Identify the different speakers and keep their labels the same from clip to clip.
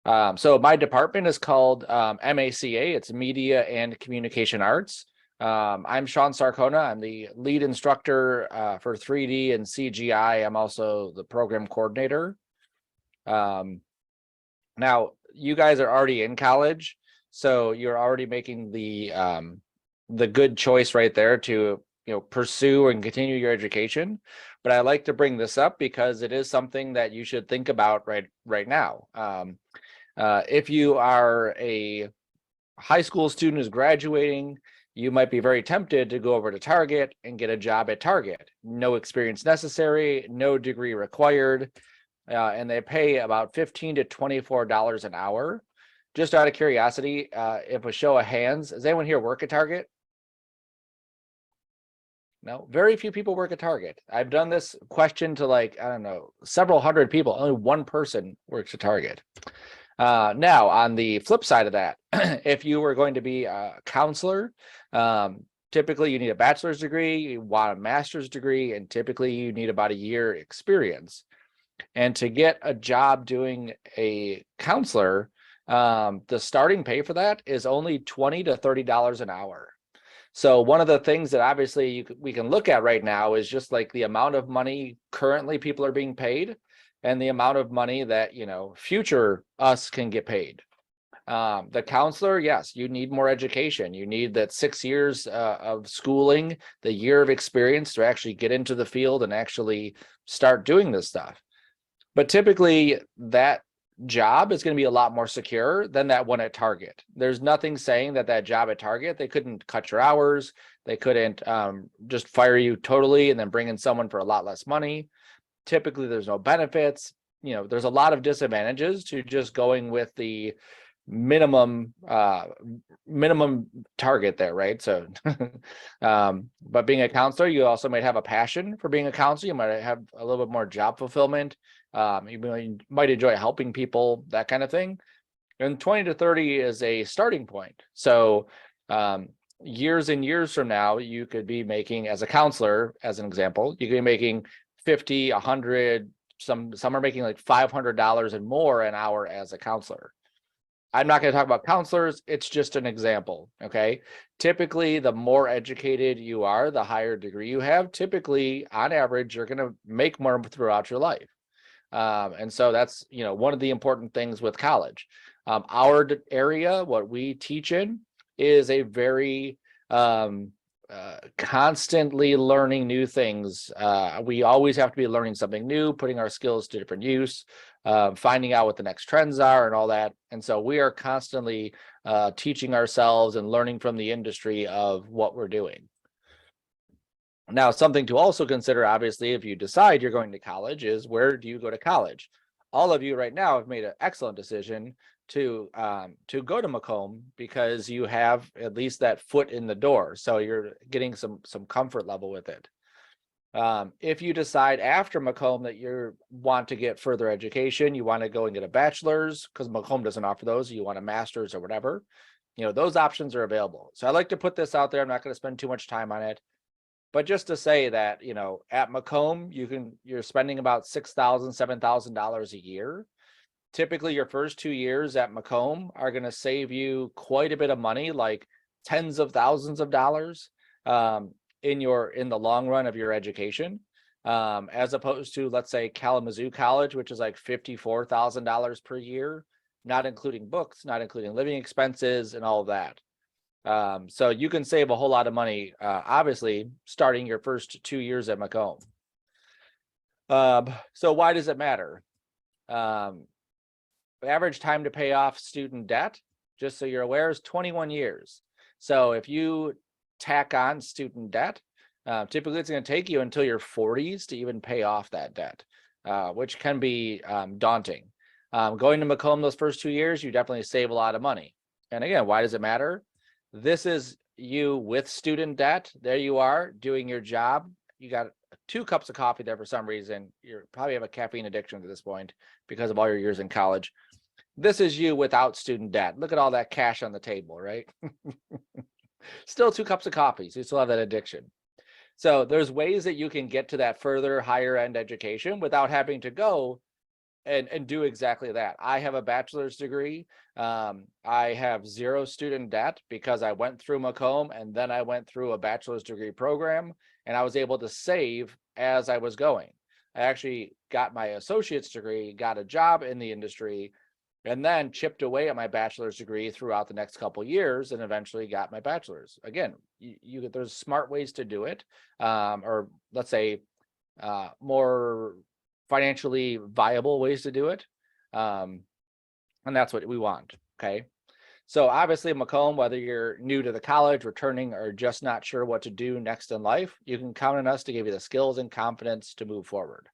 Speaker 1: So my department is called MACA. It's Media and Communication Arts. I'm Sean Sarcona. I'm the lead instructor for 3D and CGI. I'm also the program coordinator. Now, you guys are already in college, so you're already making the good choice right there to pursue and continue your education. But I like to bring this up because it is something that you should think about right now. If you are a high school student who's graduating, you might be very tempted to go over to Target and get a job at Target. No experience necessary, no degree required, and they pay about $15 to $24 an hour. Just out of curiosity, if a show of hands, does anyone here work at Target? No, very few people work at Target. I've done this question to I don't know, several hundred people. Only one person works at Target. Now, on the flip side of that, if you were going to be a counselor, typically you need a bachelor's degree, you want a master's degree, and typically you need about a year experience. And to get a job doing a counselor, the starting pay for that is only $20 to $30 an hour. So one of the things that obviously we can look at right now is just like the amount of money currently people are being paid and the amount of money that, future us can get paid. The counselor, yes, you need more education. You need that 6 years of schooling, the year of experience to actually get into the field and actually start doing this stuff. But typically that job is going to be a lot more secure than that one at Target. There's nothing saying that job at Target, they couldn't cut your hours. They couldn't just fire you totally and then bring in someone for a lot less money. Typically, there's no benefits. There's a lot of disadvantages to just going with the minimum target there, right? So, but being a counselor, you also might have a passion for being a counselor. You might have a little bit more job fulfillment. You might enjoy helping people, that kind of thing. And 20 to 30 is a starting point. So years and years from now, you could be making, as a counselor, as an example, you could be making 50, 100, some are making like $500 and more an hour as a counselor. I'm not going to talk about counselors. It's just an example. Okay. Typically, the more educated you are, the higher degree you have. Typically, on average, you're going to make more throughout your life. And so that's, one of the important things with college. Our area, what we teach in, is a very constantly learning new things. We always have to be learning something new, putting our skills to different use, finding out what the next trends are and all that. And so we are constantly teaching ourselves and learning from the industry of what we're doing. Now, something to also consider, obviously, if you decide you're going to college, is where do you go to college? All of you right now have made an excellent decision to go to Macomb because you have at least that foot in the door. So you're getting some comfort level with it. If you decide after Macomb that you want to get further education, you want to go and get a bachelor's, because Macomb doesn't offer those, you want a master's or whatever, those options are available. So I like to put this out there. I'm not going to spend too much time on it. But just to say that, at Macomb, you're spending about $6,000, $7,000 a year. Typically, your first 2 years at Macomb are going to save you quite a bit of money, like tens of thousands of dollars in the long run of your education, as opposed to, let's say, Kalamazoo College, which is like $54,000 per year, not including books, not including living expenses and all of that. So you can save a whole lot of money, obviously, starting your first 2 years at Macomb. So why does it matter? Average time to pay off student debt, just so you're aware, is 21 years. So if you tack on student debt, typically it's going to take you until your 40s to even pay off that debt, which can be daunting. Going to Macomb those first 2 years, you definitely save a lot of money. And again, why does it matter? This is you with student debt. There you are doing your job. You got 2 cups of coffee there for some reason. You probably have a caffeine addiction to this point because of all your years in college. This is you without student debt. Look at all that cash on the table, right? Still 2 cups of coffee, so you still have that addiction. So there's ways that you can get to that further higher end education without having to go and do exactly that. I have a bachelor's degree. I have zero student debt because I went through Macomb and then I went through a bachelor's degree program, and I was able to save as I was going. I actually got my associate's degree, got a job in the industry, and then chipped away at my bachelor's degree throughout the next couple of years, and eventually got my bachelor's. Again, there's smart ways to do it, or let's say more financially viable ways to do it. And that's what we want. Okay. So obviously Macomb, whether you're new to the college, returning, or just not sure what to do next in life, you can count on us to give you the skills and confidence to move forward.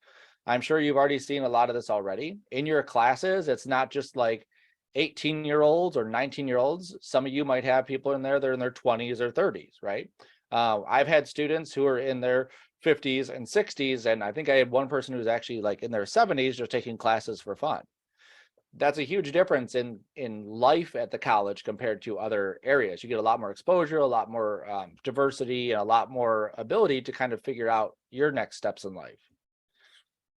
Speaker 1: I'm sure you've already seen a lot of this already in your classes. It's not just like 18-year-olds or 19-year-olds. Some of you might have people in there, they're in their 20s or 30s, right? I've had students who are in their 50s and 60s, and I think I had one person who's actually like in their 70s just taking classes for fun. That's a huge difference in life at the college compared to other areas. You get a lot more exposure, a lot more diversity, and a lot more ability to kind of figure out your next steps in life.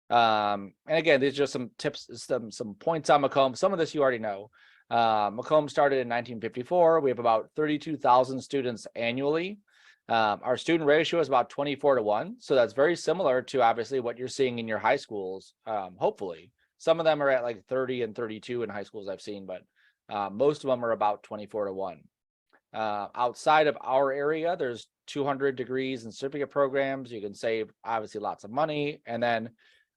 Speaker 1: And again, these are just some tips, some points on Macomb. Some of this you already know. Macomb started in 1954. We have about 32,000 students annually. Our student ratio is about 24-1. So that's very similar to obviously what you're seeing in your high schools, hopefully. Some of them are at like 30 and 32 in high schools I've seen, but most of them are about 24-1. Outside of our area, there's 200 degrees and certificate programs. You can save obviously lots of money. And then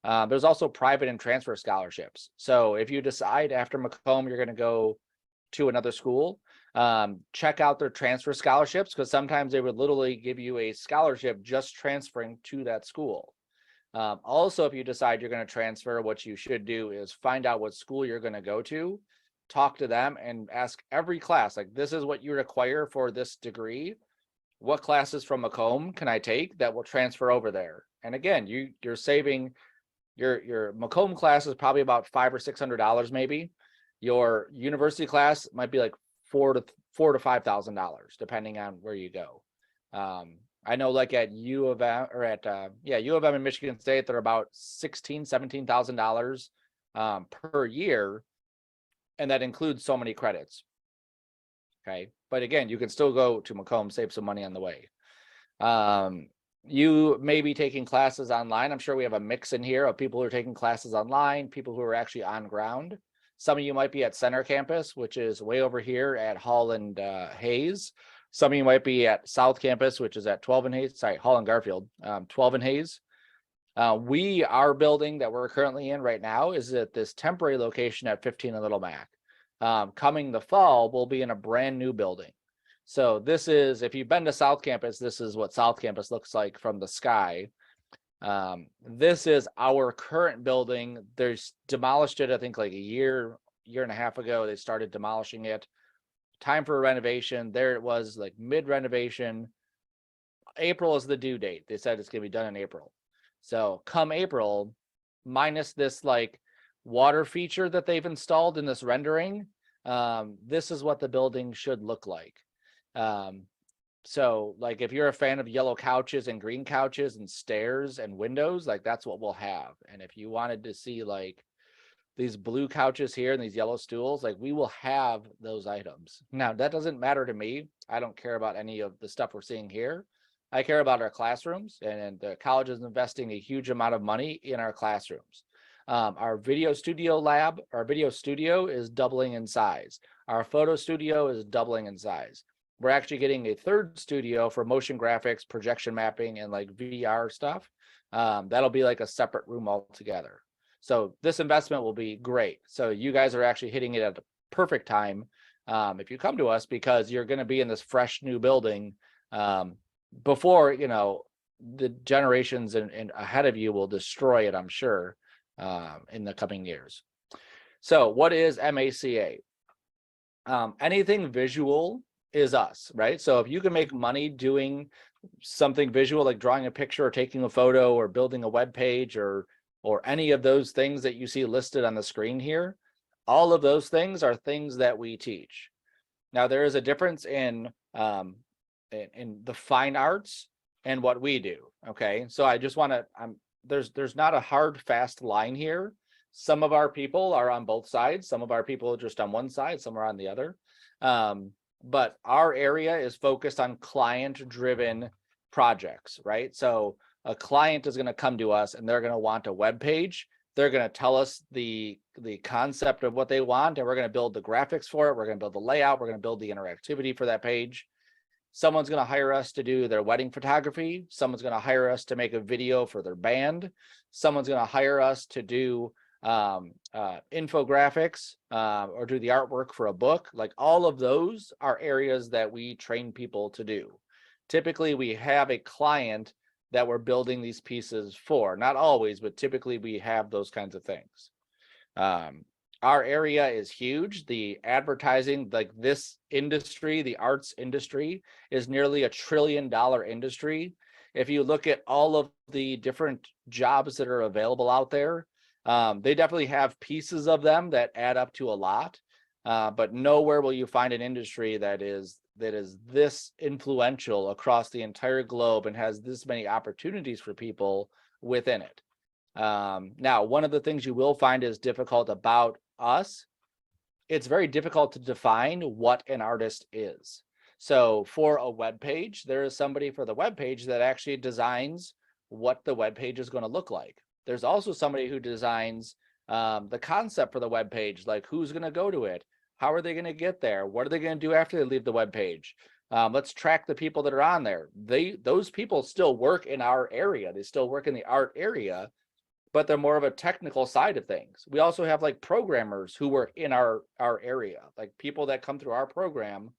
Speaker 1: there's also private and transfer scholarships. So if you decide after Macomb you're going to go to another school, check out their transfer scholarships, because sometimes they would literally give you a scholarship just transferring to that school. Also, if you decide you're going to transfer, what you should do is find out what school you're going to go to, talk to them, and ask every class, like, this is what you require for this degree. What classes from Macomb can I take that will transfer over there? And again, you're saving your Macomb class is probably about $500 or $600 maybe. Your university class might be like $4,000 to $5,000 depending on where you go. I know like at U of M or at U of M in Michigan State, they're about $16,000, $17,000 per year, and that includes so many credits. Okay, but again, you can still go to Macomb, save some money on the way. You may be taking classes online. I'm sure we have a mix in here of people who are taking classes online, people who are actually on ground. Some of you might be at Center Campus, which is way over here at Hall and Hayes. Some of you might be at South Campus, which is at 12 and Hayes. Sorry, Hall and Garfield, 12 and Hayes. Our building that we're currently in right now is at this temporary location at 15 and Little Mac. Coming the fall, we'll be in a brand new building. So this is, if you've been to South Campus, this is what South Campus looks like from the sky. This is our current building. There's demolished it, I think like a year and a half ago, they started demolishing it. Time for a renovation. There it was, like mid-renovation. April is the due date. They said it's gonna be done in April. So come April, minus this like water feature that they've installed in this rendering, this is what the building should look like. So like if you're a fan of yellow couches and green couches and stairs and windows, like that's what we'll have. And if you wanted to see like these blue couches here and these yellow stools, like we will have those items. Now that doesn't matter to me. I don't care about any of the stuff we're seeing here. I care about our classrooms, and the college is investing a huge amount of money in our classrooms. Our video studio lab, our video studio is doubling in size. Our photo studio is doubling in size. We're actually getting a third studio for motion graphics, projection mapping, and like VR stuff. That'll be like a separate room altogether. So this investment will be great. So you guys are actually hitting it at the perfect time if you come to us, because you're going to be in this fresh new building before, you know, the generations and ahead of you will destroy it, I'm sure, in the coming years. So what is MACA? Anything visual is us, right? So if you can make money doing something visual, like drawing a picture or taking a photo or building a web page or any of those things that you see listed on the screen here, all of those things are things that we teach. Now there is a difference in the fine arts and what we do. Okay, so I just want to, there's not a hard fast line here. Some of our people are on both sides. Some of our people are just on one side, some are on the other. But our area is focused on client-driven projects, right? So a client is going to come to us and they're going to want a web page. They're going to tell us the concept of what they want, and we're going to build the graphics for it. We're going to build the layout. We're going to build the interactivity for that page. Someone's going to hire us to do their wedding photography. Someone's going to hire us to make a video for their band. Someone's going to hire us to do infographics or do the artwork for a book. Like, all of those are areas that we train people to do. Typically, we have a client that we're building these pieces for. Not always, but typically we have those kinds of things. Our area is huge. The advertising, like this industry, the arts industry, is nearly $1 trillion industry. If you look at all of the different jobs that are available out there, they definitely have pieces of them that add up to a lot, but nowhere will you find an industry that is this influential across the entire globe and has this many opportunities for people within it. Now, one of the things you will find is difficult about us, it's very difficult to define what an artist is. So for a web page, there is somebody for the web page that actually designs what the web page is going to look like. There's also somebody who designs the concept for the web page, like who's going to go to it, how are they going to get there, what are they going to do after they leave the web page. Let's track the people that are on there. Those people still work in our area. They still work in the art area, but they're more of a technical side of things. We also have like programmers who work in our area, like people that come through our program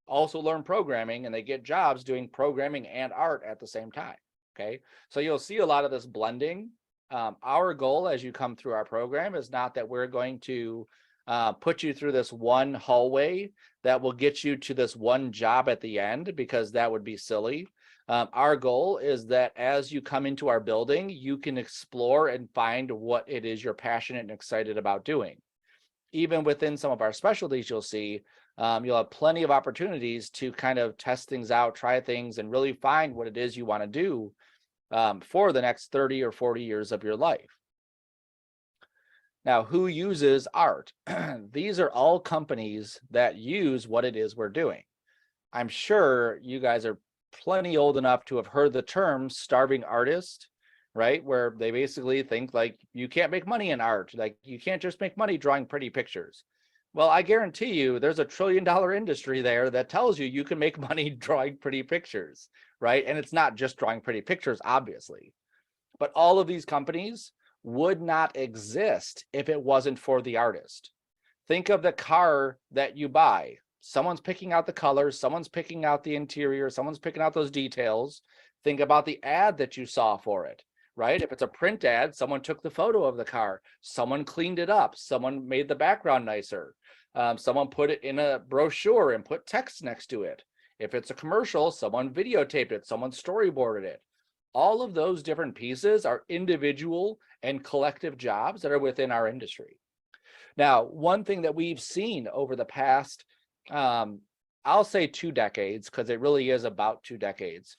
Speaker 1: also learn programming and they get jobs doing programming and art at the same time. Okay, so you'll see a lot of this blending. Our goal as you come through our program is not that we're going to put you through this one hallway that will get you to this one job at the end, because that would be silly. Our goal is that as you come into our building, you can explore and find what it is you're passionate and excited about doing. Even within some of our specialties, you'll see you'll have plenty of opportunities to kind of test things out, try things, and really find what it is you want to do for the next 30 or 40 years of your life. Now, who uses art? These are all companies that use what it is we're doing. I'm sure you guys are plenty old enough to have heard the term starving artist, right? Where they basically think like you can't make money in art. Like you can't just make money drawing pretty pictures. Well, I guarantee you there's $1 trillion industry there that tells you you can make money drawing pretty pictures, right? And it's not just drawing pretty pictures, obviously, but all of these companies would not exist if it wasn't for the artist. Think of the car that you buy. Someone's picking out the colors, someone's picking out the interior, someone's picking out those details. Think about the ad that you saw for it, right? If it's a print ad, someone took the photo of the car, someone cleaned it up, someone made the background nicer, someone put it in a brochure and put text next to it. If it's a commercial, someone videotaped it, someone storyboarded it. All of those different pieces are individual and collective jobs that are within our industry. Now, one thing that we've seen over the past, I'll say 2 decades, because it really is about 2 decades.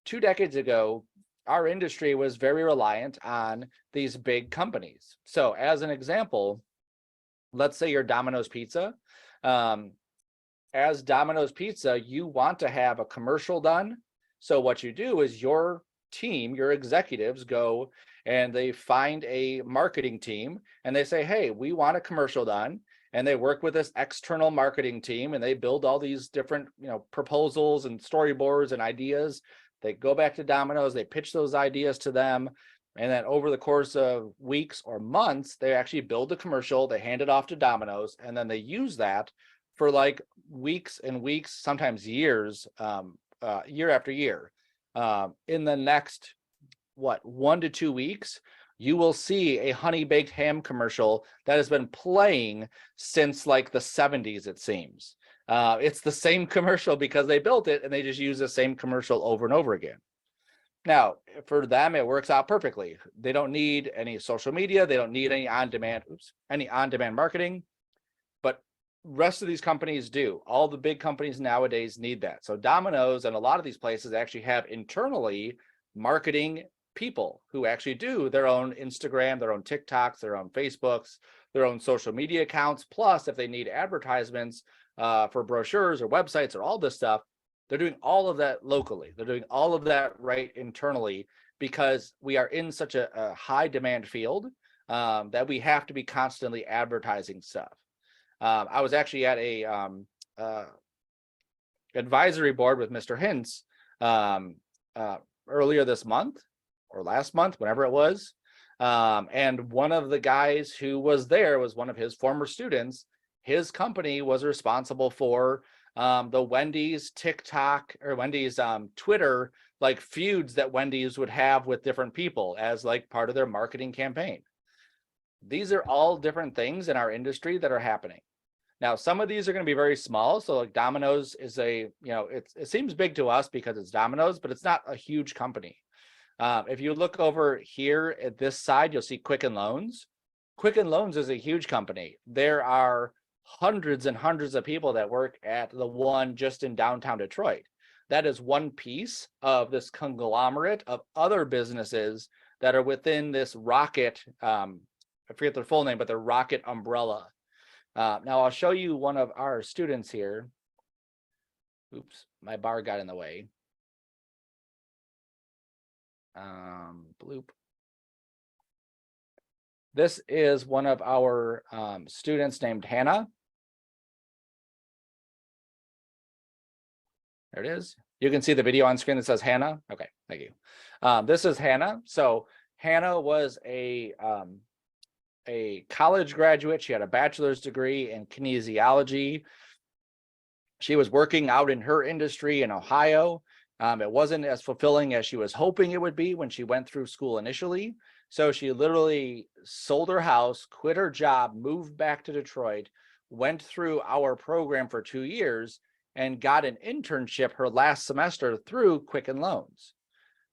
Speaker 1: 2 decades ago, our industry was very reliant on these big companies. So as an example, let's say you're Domino's Pizza. As Domino's Pizza, you want to have a commercial done. So what you do is your team, your executives go and they find a marketing team and they say, hey, we want a commercial done. And they work with this external marketing team and they build all these different, proposals and storyboards and ideas. They go back to Domino's, they pitch those ideas to them. And then over the course of weeks or months, they actually build the commercial, they hand it off to Domino's, and then they use that for like weeks and weeks, sometimes years, year after year. In the next, 1 to 2 weeks, you will see a honey baked ham commercial that has been playing since like the 70s, it seems. It's the same commercial because they built it and they just use the same commercial over and over again. Now, for them, it works out perfectly. They don't need any social media. They don't need any on-demand marketing, but rest of these companies do. All the big companies nowadays need that. So Domino's and a lot of these places actually have internally marketing people who actually do their own Instagram, their own TikToks, their own Facebooks, their own social media accounts. Plus, if they need advertisements for brochures or websites or all this stuff, they're doing all of that locally. They're doing all of that right internally, because we are in such a high demand field that we have to be constantly advertising stuff. I was actually at a advisory board with Mr. Hintz earlier this month or last month, whenever it was. And one of the guys who was there was one of his former students. His company was responsible for the Wendy's TikTok or Wendy's Twitter, like feuds that Wendy's would have with different people as like part of their marketing campaign. These are all different things in our industry that are happening. Now, some of these are going to be very small. So like Domino's is it seems big to us because it's Domino's, but it's not a huge company. If you look over here at this side, you'll see Quicken Loans. Quicken Loans is a huge company. There are hundreds and hundreds of people that work at the one just in downtown Detroit. That is one piece of this conglomerate of other businesses that are within this Rocket, I forget their full name, but the Rocket umbrella. Now I'll show you one of our students here. Oops, my bar got in the way. Bloop. This is one of our students named Hannah. There it is. You can see the video on screen that says Hannah. Okay, thank you. This is Hannah. So Hannah was a college graduate. She had a bachelor's degree in kinesiology. She was working out in her industry in Ohio. It wasn't as fulfilling as she was hoping it would be when she went through school initially. So she literally sold her house, quit her job, moved back to Detroit, went through our program for 2 years, and got an internship her last semester through Quicken Loans.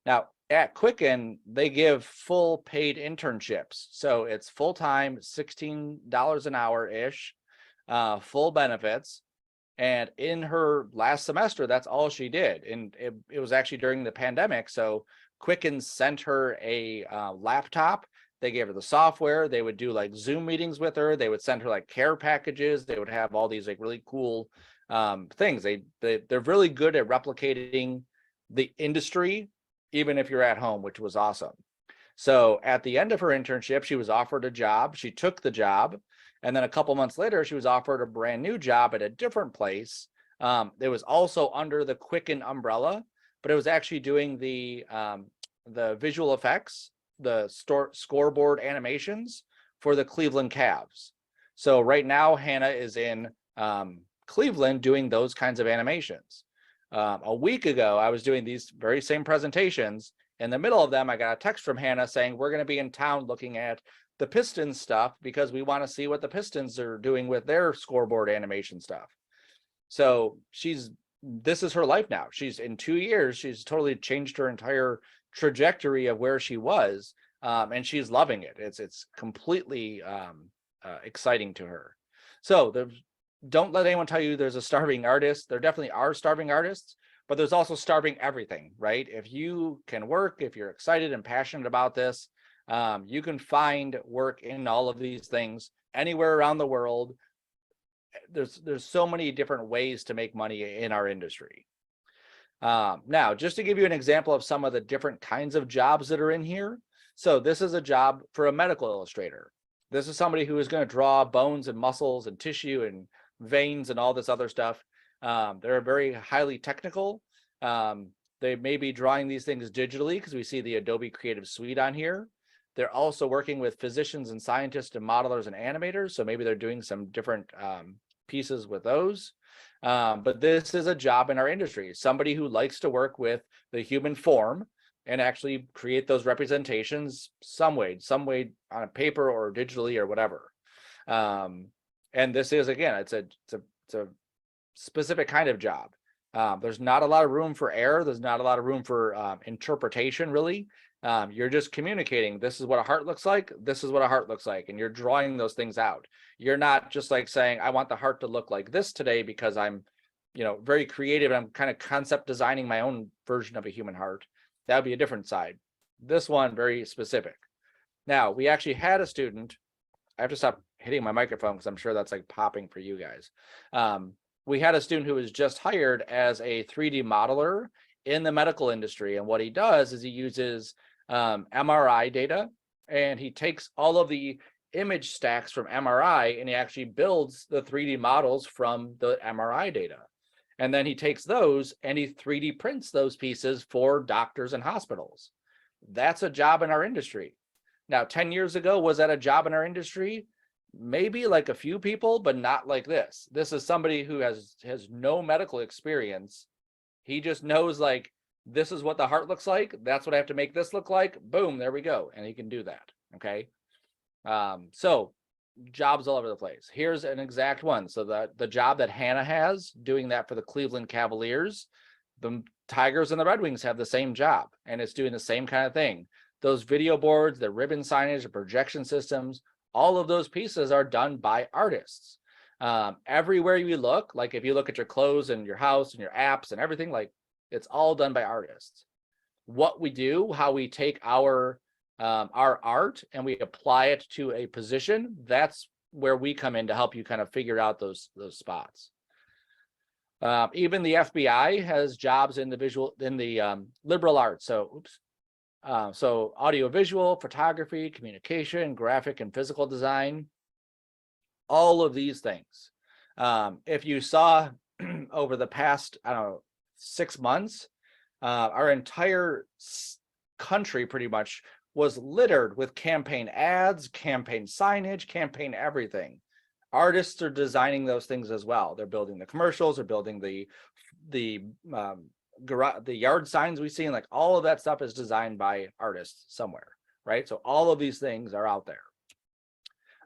Speaker 1: Now, at Quicken, they give full paid internships. So it's full-time, $16 an hour-ish, full benefits. And in her last semester, that's all she did. And it was actually during the pandemic. So Quicken sent her a laptop. They gave her the software. They would do like Zoom meetings with her. They would send her like care packages. They would have all these like really cool things. They're really good at replicating the industry, even if you're at home, which was awesome. So at the end of her internship, she was offered a job. She took the job. And then a couple months later, she was offered a brand new job at a different place. It was also under the Quicken umbrella, but it was actually doing the visual effects, the scoreboard animations for the Cleveland Cavs. So right now, Hannah is in Cleveland doing those kinds of animations. A week ago, I was doing these very same presentations. In the middle of them, I got a text from Hannah saying, we're going to be in town looking at the Pistons stuff because we want to see what the Pistons are doing with their scoreboard animation stuff. So this is her life now. She's in 2 years, she's totally changed her entire trajectory of where she was. And she's loving it. It's completely exciting to her. So don't let anyone tell you there's a starving artist. There definitely are starving artists, but there's also starving everything, right? If you can work, if you're excited and passionate about this, you can find work in all of these things anywhere around the world. There's so many different ways to make money in our industry. Now, just to give you an example of some of the different kinds of jobs that are in here. So this is a job for a medical illustrator. This is somebody who is going to draw bones and muscles and tissue and veins and all this other stuff. They're very highly technical. They may be drawing these things digitally because we see the Adobe Creative Suite on here. They're also working with physicians and scientists and modelers and animators. So maybe they're doing some different pieces with those. But this is a job in our industry. Somebody who likes to work with the human form and actually create those representations some way on a paper or digitally or whatever. And this is, again, it's a specific kind of job. There's not a lot of room for error. There's not a lot of room for interpretation, really. You're just communicating. This is what a heart looks like. This is what a heart looks like. And you're drawing those things out. You're not just like saying, I want the heart to look like this today because I'm, very creative. And I'm kind of concept designing my own version of a human heart. That would be a different side. This one, very specific. Now, we actually had a student, I have to stop hitting my microphone because I'm sure that's like popping for you guys. We had a student who was just hired as a 3D modeler in the medical industry. And what he does is he uses MRI data, and he takes all of the image stacks from MRI and he actually builds the 3D models from the MRI data. And then he takes those and he 3D prints those pieces for doctors and hospitals. That's a job in our industry. Now, 10 years ago, was that a job in our industry? Maybe like a few people, but not like this. This is somebody who has no medical experience. He just knows, like, this is what the heart looks like. That's what I have to make this look like. Boom, there we go. And he can do that. Okay. So jobs all over the place. Here's an exact one. So the job that Hannah has doing that for the Cleveland Cavaliers, the Tigers and the Red Wings have the same job, and it's doing the same kind of thing. Those video boards, the ribbon signage, the projection systems, all of those pieces are done by artists. Everywhere you look, like if you look at your clothes and your house and your apps and everything, like it's all done by artists. What we do, how we take our art and we apply it to a position, that's where we come in to help you kind of figure out those spots. Even the FBI has jobs in the liberal arts. So, so audiovisual, photography, communication, graphic and physical design, all of these things. If you saw over the past, I don't know, 6 months, our entire country pretty much was littered with campaign ads, campaign signage, campaign everything. Artists are designing those things as well. They're building the commercials, they're building the yard signs we see, and like all of that stuff is designed by artists somewhere, right? So all of these things are out there.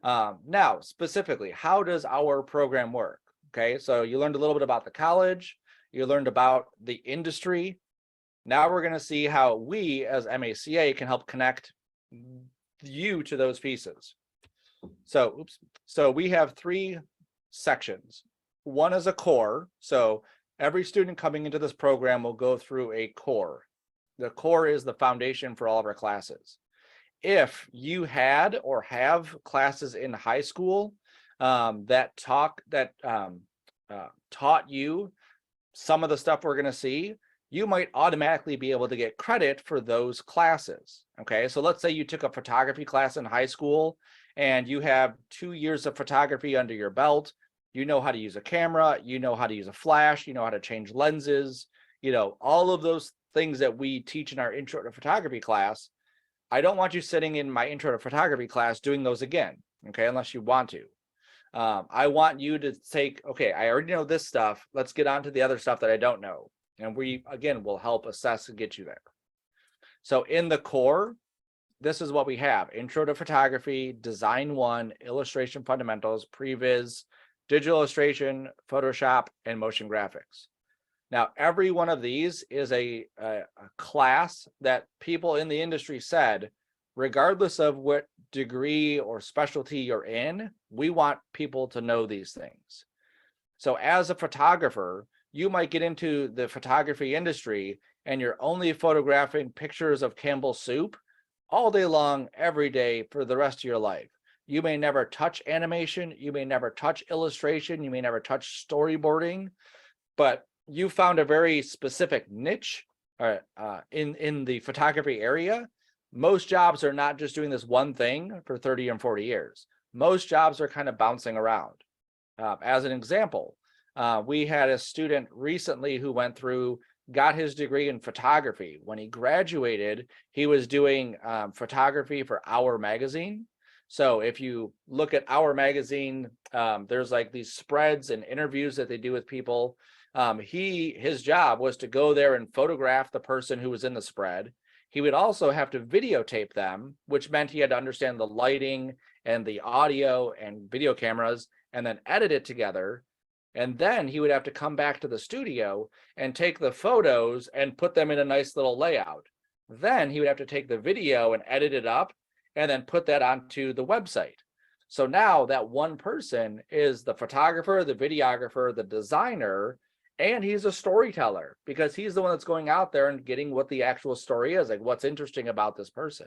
Speaker 1: Now, specifically, how does our program work? Okay, so you learned a little bit about the college, you learned about the industry. Now we're going to see how we as MACA can help connect you to those pieces. So, so we have 3 sections. One is a core. So every student coming into this program will go through a core. The core is the foundation for all of our classes. If you had or have classes in high school that taught you some of the stuff we're going to see, you might automatically be able to get credit for those classes. Okay, so let's say you took a photography class in high school and you have 2 years of photography under your belt. You know how to use a camera, you know how to use a flash, you know how to change lenses, you know, all of those things that we teach in our intro to photography class. I don't want you sitting in my intro to photography class doing those again, okay, unless you want to. I want you to take, okay, I already know this stuff. Let's get on to the other stuff that I don't know. And we, again, will help assess and get you there. So in the core, this is what we have: Intro to Photography, Design 1, Illustration Fundamentals, Previs, Digital Illustration, Photoshop, and Motion Graphics. Now, every one of these is a class that people in the industry said, regardless of what degree or specialty you're in, we want people to know these things. So as a photographer, you might get into the photography industry and you're only photographing pictures of Campbell's soup all day long, every day for the rest of your life. You may never touch animation, you may never touch illustration, you may never touch storyboarding, but you found a very specific niche in the photography area. Most jobs are not just doing this one thing for 30 and 40 years. Most jobs are kind of bouncing around. As an example, we had a student recently who went through, got his degree in photography. When he graduated, he was doing photography for Our Magazine. So if you look at Our Magazine, there's like these spreads and interviews that they do with people. His job was to go there and photograph the person who was in the spread. He would also have to videotape them, which meant he had to understand the lighting and the audio and video cameras and then edit it together. And then he would have to come back to the studio and take the photos and put them in a nice little layout. Then he would have to take the video and edit it up and then put that onto the website. So now that one person is the photographer, the videographer, the designer, And he's a storyteller because he's the one that's going out there and getting what the actual story is, like what's interesting about this person.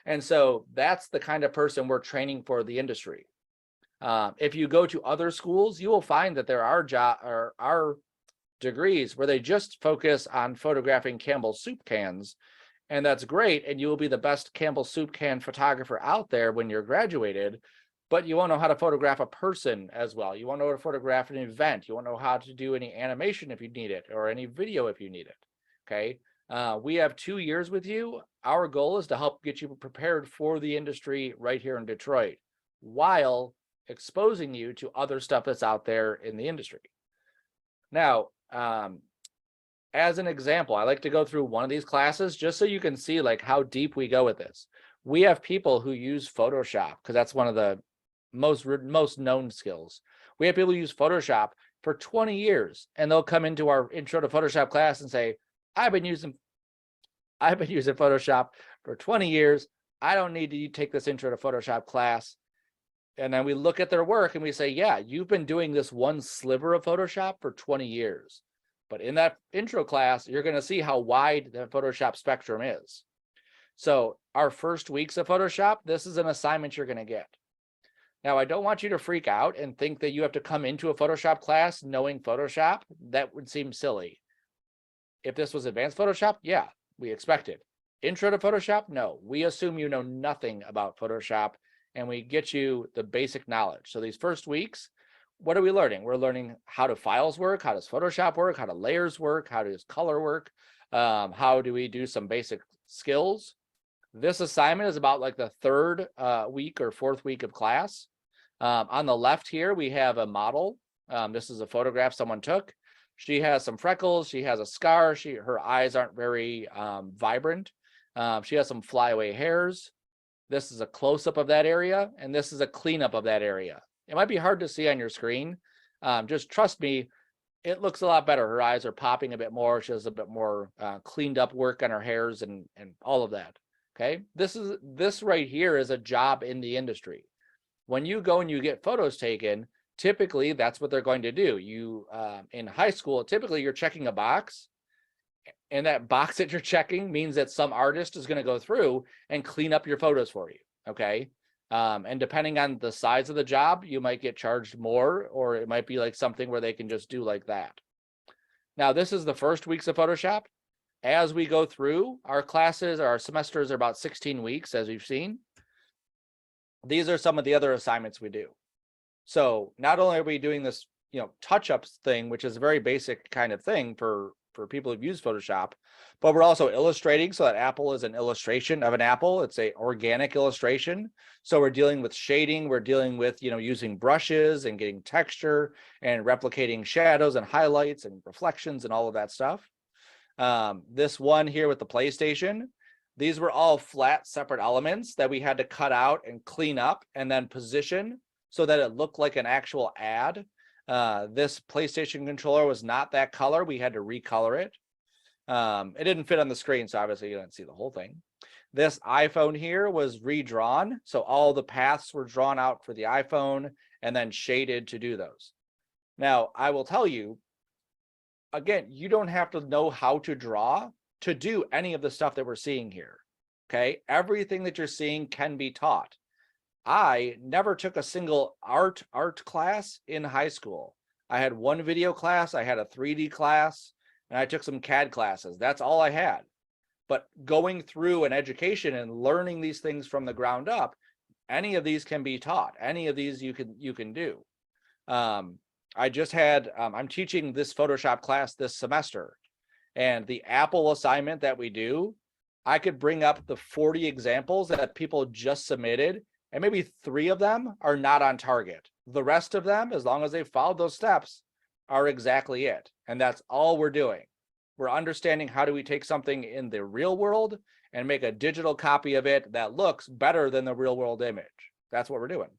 Speaker 1: And so that's the kind of person we're training for the industry. If you go to other schools, you will find that there are degrees where they just focus on photographing Campbell soup cans. And that's great. And you will be the best Campbell soup can photographer out there when you're graduated, but you won't know how to photograph a person as well. You won't know how to photograph an event. You won't know how to do any animation if you need it, or any video if you need it. Okay. We have 2 years with you. Our goal is to help get you prepared for the industry right here in Detroit, while exposing you to other stuff that's out there in the industry. Now, as an example, I like to go through one of these classes just so you can see like how deep we go with this. We have people who use Photoshop because that's one of the most known skills. We have people who use Photoshop for 20 years, and they'll come into our intro to Photoshop class and say, I've been using Photoshop for 20 years. I don't need to take this intro to Photoshop class. And then we look at their work and we say, yeah, you've been doing this one sliver of Photoshop for 20 years. But in that intro class, you're going to see how wide the Photoshop spectrum is. So our first weeks of Photoshop, this is an assignment you're going to get. Now, I don't want you to freak out and think that you have to come into a Photoshop class knowing Photoshop. That would seem silly. If this was advanced Photoshop, yeah, we expect it. Intro to Photoshop, no. We assume you know nothing about Photoshop, and we get you the basic knowledge. So these first weeks, what are we learning? We're learning how do files work, how does Photoshop work, how do layers work, how does color work, how do we do some basic skills. This assignment is about like the third week or fourth week of class. On the left here, we have a model. This is a photograph someone took. She has some freckles. She has a scar. Her eyes aren't very vibrant. She has some flyaway hairs. This is a close-up of that area, and this is a cleanup of that area. It might be hard to see on your screen. Just trust me, it looks a lot better. Her eyes are popping a bit more. She has a bit more cleaned up work on her hairs and all of that. Okay, this right here is a job in the industry. When you go and you get photos taken, typically that's what they're going to do. You in high school, typically you're checking a box, and that box that you're checking means that some artist is going to go through and clean up your photos for you. Okay. And depending on the size of the job, you might get charged more, or it might be like something where they can just do like that. Now, this is the first weeks of Photoshop. As we go through our classes, our semesters are about 16 weeks, as we've seen. These are some of the other assignments we do. So not only are we doing this, touch-ups thing, which is a very basic kind of thing for people who've used Photoshop, but we're also illustrating. So that apple is an illustration of an apple. It's a organic illustration. So we're dealing with shading. We're dealing with, using brushes and getting texture and replicating shadows and highlights and reflections and all of that stuff. This one here with the PlayStation, these were all flat separate elements that we had to cut out and clean up and then position so that it looked like an actual ad. This PlayStation controller was not that color. We had to recolor it. It didn't fit on the screen, so obviously you didn't see the whole thing. This iPhone here was redrawn. So all the paths were drawn out for the iPhone and then shaded to do those. Now, I will tell you, again, you don't have to know how to draw to do any of the stuff that we're seeing here. Okay. Everything that you're seeing can be taught. I never took a single art class in high school. I had one video class, I had a 3D class, and I took some CAD classes. That's all I had. But going through an education and learning these things from the ground up, any of these can be taught. Any of these you can do. I just had, I'm teaching this Photoshop class this semester, and the Apple assignment that we do, I could bring up the 40 examples that people just submitted, and maybe 3 of them are not on target. The rest of them, as long as they followed those steps, are exactly it. And that's all we're doing. We're understanding how do we take something in the real world and make a digital copy of it that looks better than the real world image. That's what we're doing.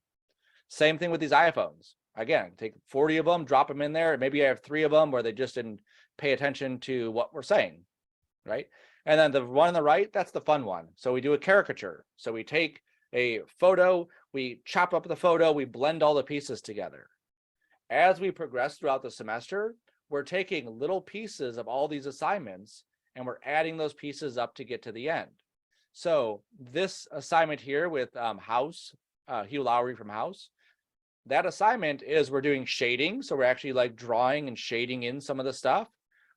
Speaker 1: Same thing with these iPhones. Again, take 40 of them, drop them in there. Maybe I have 3 of them where they just didn't pay attention to what we're saying, right? And then the one on the right, that's the fun one. So we do a caricature. So we take a photo, we chop up the photo, we blend all the pieces together. As we progress throughout the semester, we're taking little pieces of all these assignments and we're adding those pieces up to get to the end. So this assignment here with Hugh Lowry from House, that assignment is we're doing shading. So we're actually like drawing and shading in some of the stuff.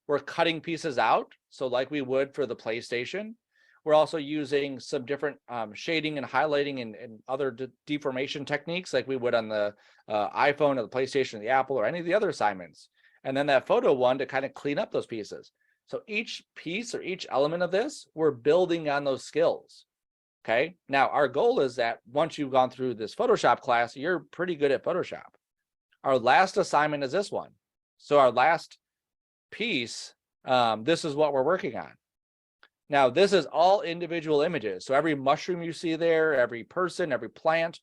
Speaker 1: We're cutting pieces out. So like we would for the PlayStation. We're also using some different shading and highlighting and other deformation techniques like we would on the iPhone or the PlayStation or the Apple or any of the other assignments. And then that photo one to kind of clean up those pieces. So each piece or each element of this, we're building on those skills. Okay. Now our goal is that once you've gone through this Photoshop class, you're pretty good at Photoshop. Our last assignment is this one. So our last piece, this is what we're working on. Now, this is all individual images. So every mushroom you see there, every person, every plant,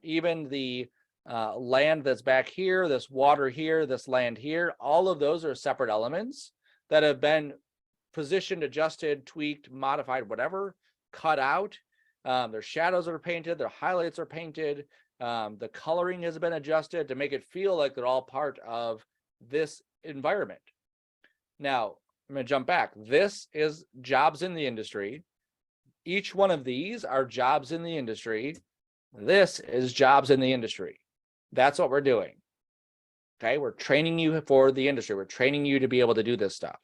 Speaker 1: even the land that's back here, this water here, this land here, all of those are separate elements that have been positioned, adjusted, tweaked, modified, whatever, cut out. Their shadows are painted, their highlights are painted, the coloring has been adjusted to make it feel like they're all part of this environment. Now, I'm going to jump back. This is jobs in the industry. Each one of these are jobs in the industry. This is jobs in the industry. That's what we're doing. Okay, we're training you for the industry. We're training you to be able to do this stuff.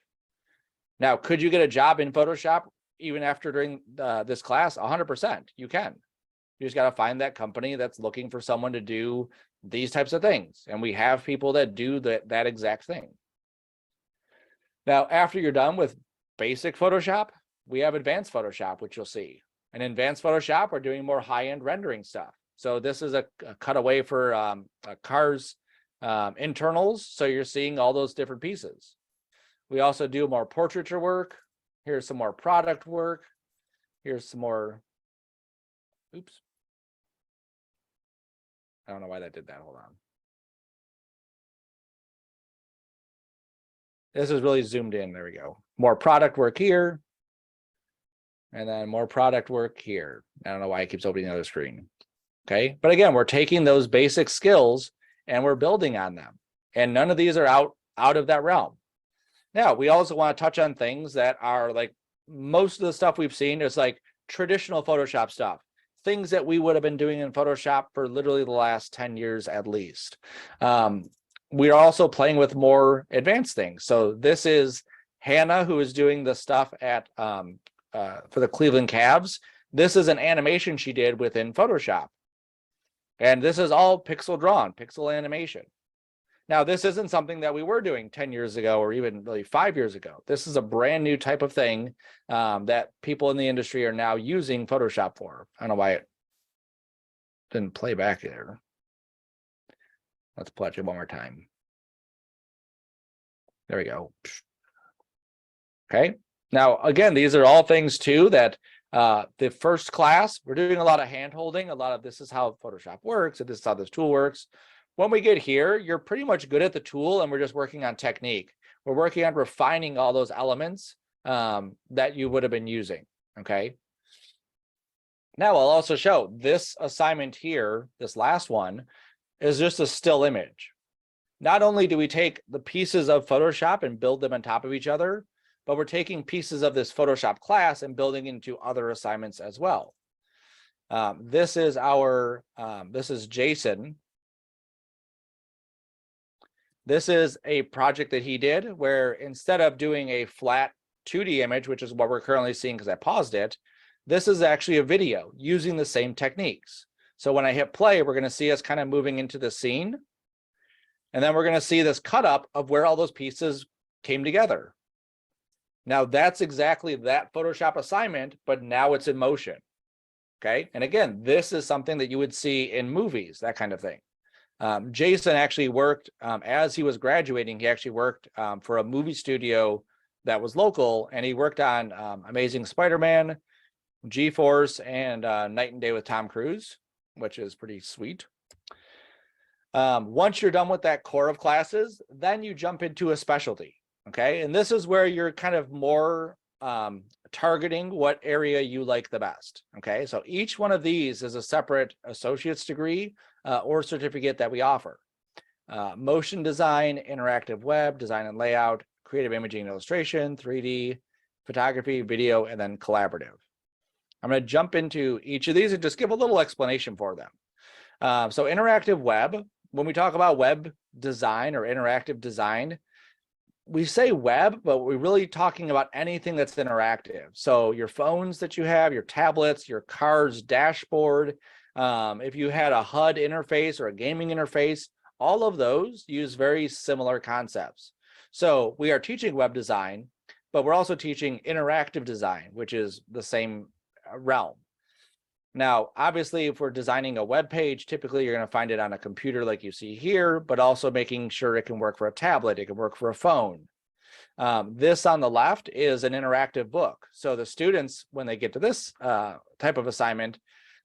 Speaker 1: Now, could you get a job in Photoshop even after doing this class? 100%, you can. You just got to find that company that's looking for someone to do these types of things. And we have people that do that exact thing. Now, after you're done with basic Photoshop, we have advanced Photoshop, which you'll see. In advanced Photoshop, we're doing more high-end rendering stuff. So this is a cutaway for a car's internals. So you're seeing all those different pieces. We also do more portraiture work. Here's some more product work. Here's some more, oops. I don't know why that did that, hold on. This is really zoomed in, there we go. More product work here. And then more product work here. I don't know why it keeps opening the other screen. Okay, but again, we're taking those basic skills and we're building on them. And none of these are out of that realm. Now, we also want to touch on things that are like most of the stuff we've seen is like traditional Photoshop stuff. Things that we would have been doing in Photoshop for literally the last 10 years at least. We are also playing with more advanced things. So this is Hannah, who is doing the stuff at for the Cleveland Cavs. This is an animation she did within Photoshop. And this is all pixel drawn, pixel animation. Now, this isn't something that we were doing 10 years ago or even really 5 years ago. This is a brand new type of thing that people in the industry are now using Photoshop for. I don't know why it didn't play back there. Let's play it one more time. There we go. Okay. Now, again, these are all things too that the first class, we're doing a lot of hand holding. A lot of this is how Photoshop works. And this is how this tool works. When we get here, you're pretty much good at the tool and we're just working on technique. We're working on refining all those elements that you would have been using. Okay. Now I'll also show this assignment here, this last one, is just a still image. Not only do we take the pieces of Photoshop and build them on top of each other, but we're taking pieces of this Photoshop class and building into other assignments as well. This is Jason. This is a project that he did where instead of doing a flat 2D image, which is what we're currently seeing because I paused it, this is actually a video using the same techniques. So when I hit play, we're going to see us kind of moving into the scene. And then we're going to see this cut up of where all those pieces came together. Now that's exactly that Photoshop assignment, but now it's in motion. Okay. And again, this is something that you would see in movies, that kind of thing. Jason actually worked, as he was graduating, he actually worked for a movie studio that was local, and he worked on Amazing Spider-Man, G-Force, and Night and Day with Tom Cruise, which is pretty sweet. Once you're done with that core of classes, then you jump into a specialty. Okay. And this is where you're kind of more targeting what area you like the best. Okay. So each one of these is a separate associate's degree or certificate that we offer. motion design, interactive web, design and layout, creative imaging and illustration, 3D, photography, video, and then collaborative. I'm going to jump into each of these and just give a little explanation for them. So interactive web, when we talk about web design or interactive design, we say web, but we're really talking about anything that's interactive. So your phones that you have, your tablets, your car's dashboard, if you had a HUD interface or a gaming interface, all of those use very similar concepts. So we are teaching web design, but we're also teaching interactive design, which is the same realm. Now, obviously, if we're designing a web page, typically you're going to find it on a computer like you see here, but also making sure it can work for a tablet, it can work for a phone. This on the left is an interactive book. So the students, when they get to this type of assignment,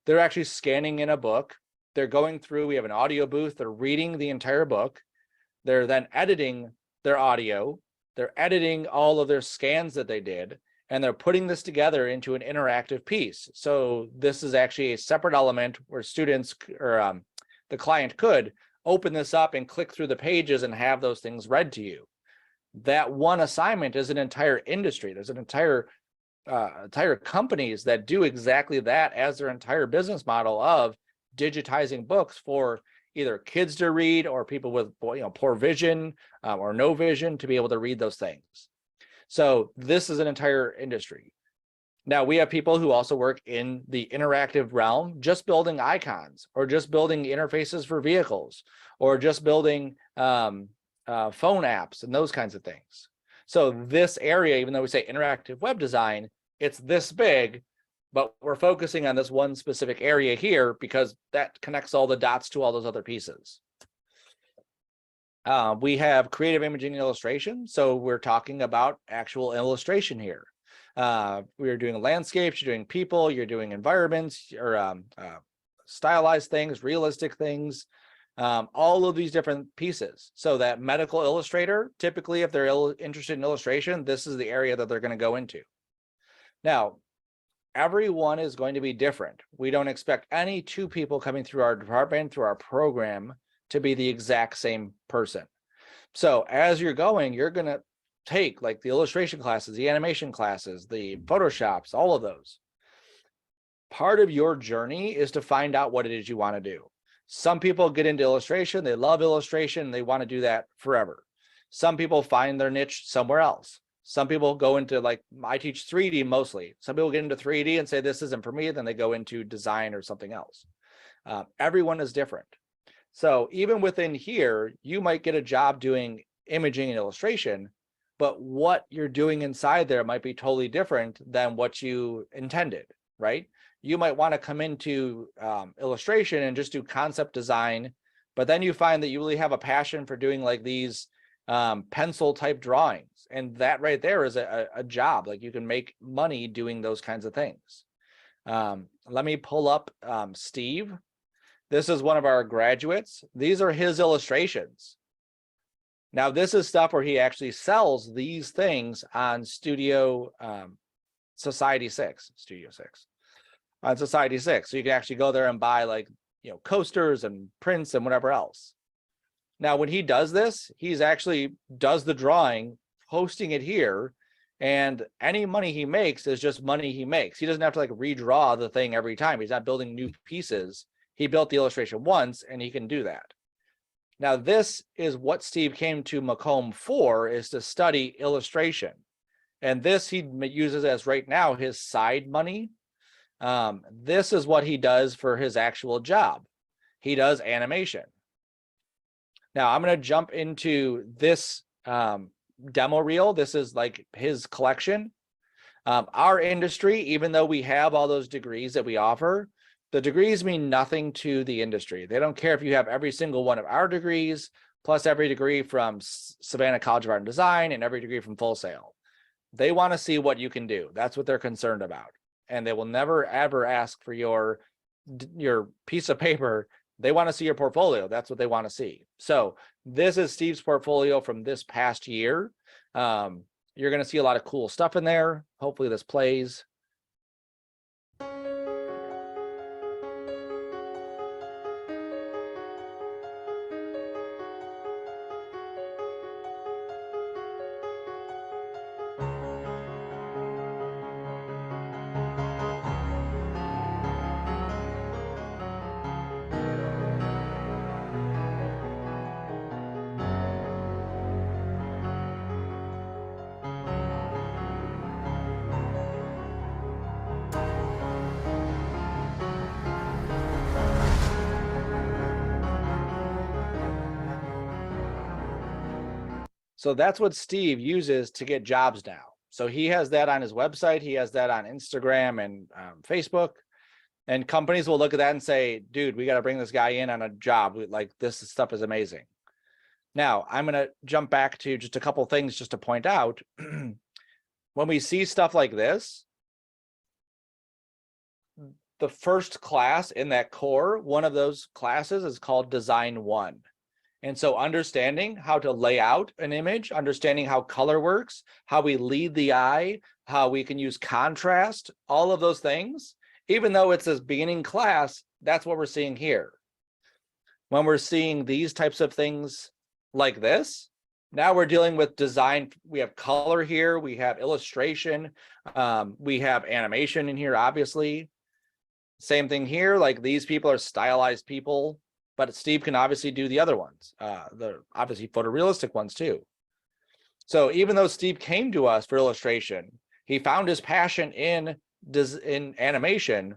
Speaker 1: they're actually scanning in a book. They're going through, we have an audio booth, they're reading the entire book. They're then editing their audio. They're editing all of their scans that they did, and they're putting this together into an interactive piece. So this is actually a separate element where students or the client could open this up and click through the pages and have those things read to you. That one assignment is an entire industry. There's an entire companies that do exactly that as their entire business model of digitizing books for either kids to read or people with poor vision or no vision to be able to read those things. So this is an entire industry. Now we have people who also work in the interactive realm, just building icons or just building interfaces for vehicles or just building phone apps and those kinds of things. So this area, even though we say interactive web design, it's this big, but we're focusing on this one specific area here because that connects all the dots to all those other pieces. We have creative imaging and illustration. So we're talking about actual illustration here. We're doing landscapes, you're doing people, you're doing environments, or stylized things, realistic things, all of these different pieces. So that medical illustrator, typically if they're interested in illustration, this is the area that they're going to go into. Now, everyone is going to be different. We don't expect any two people coming through our department, through our program, to be the exact same person. So as you're going, you're going to take like the illustration classes, the animation classes, the Photoshops, all of those. Part of your journey is to find out what it is you want to do. Some people get into illustration, they love illustration, they want to do that forever. Some people find their niche somewhere else. Some people go into, like, I teach 3D mostly. Some people get into 3D and say, this isn't for me. Then they go into design or something else. Everyone is different. So even within here, you might get a job doing imaging and illustration, but what you're doing inside there might be totally different than what you intended, right? You might want to come into illustration and just do concept design, but then you find that you really have a passion for doing like these pencil type drawings. And that right there is a job. Like you can make money doing those kinds of things. Let me pull up Steve. This is one of our graduates. These are his illustrations. Now, this is stuff where he actually sells these things on Studio Society 6, on Society 6. So you can actually go there and buy like, coasters and prints and whatever else. Now, when he does this, he's actually does the drawing, posting it here, and any money he makes is just money he makes. He doesn't have to like redraw the thing every time. He's not building new pieces. He built the illustration once and he can do that. Now, this is what Steve came to Macomb for, is to study illustration. And this he uses as right now his side money. This is what he does for his actual job. He does animation. Now, I'm going to jump into this demo reel. This is like his collection. Our industry, even though we have all those degrees that we offer, the degrees mean nothing to the industry. They don't care if you have every single one of our degrees, plus every degree from Savannah College of Art and Design and every degree from Full Sail. They want to see what you can do. That's what they're concerned about. And they will never, ever ask for your piece of paper. They want to see your portfolio. That's what they want to see. So this is Steve's portfolio from this past year. You're going to see a lot of cool stuff in there. Hopefully this plays. So that's what Steve uses to get jobs now. So he has that on his website. He has that on Instagram and Facebook. And companies will look at that and say, dude, we got to bring this guy in on a job. Like, this stuff is amazing. Now, I'm going to jump back to just a couple things just to point out. When we see stuff like this, the first class in that core, one of those classes is called Design 1. And so understanding how to lay out an image, understanding how color works, how we lead the eye, how we can use contrast, all of those things, even though it's this beginning class, that's what we're seeing here. When we're seeing these types of things like this, now we're dealing with design. We have color here, we have illustration, we have animation in here, obviously. Same thing here, like these people are stylized people, but Steve can obviously do the other ones, the obviously photorealistic ones too. So even though Steve came to us for illustration, he found his passion in animation,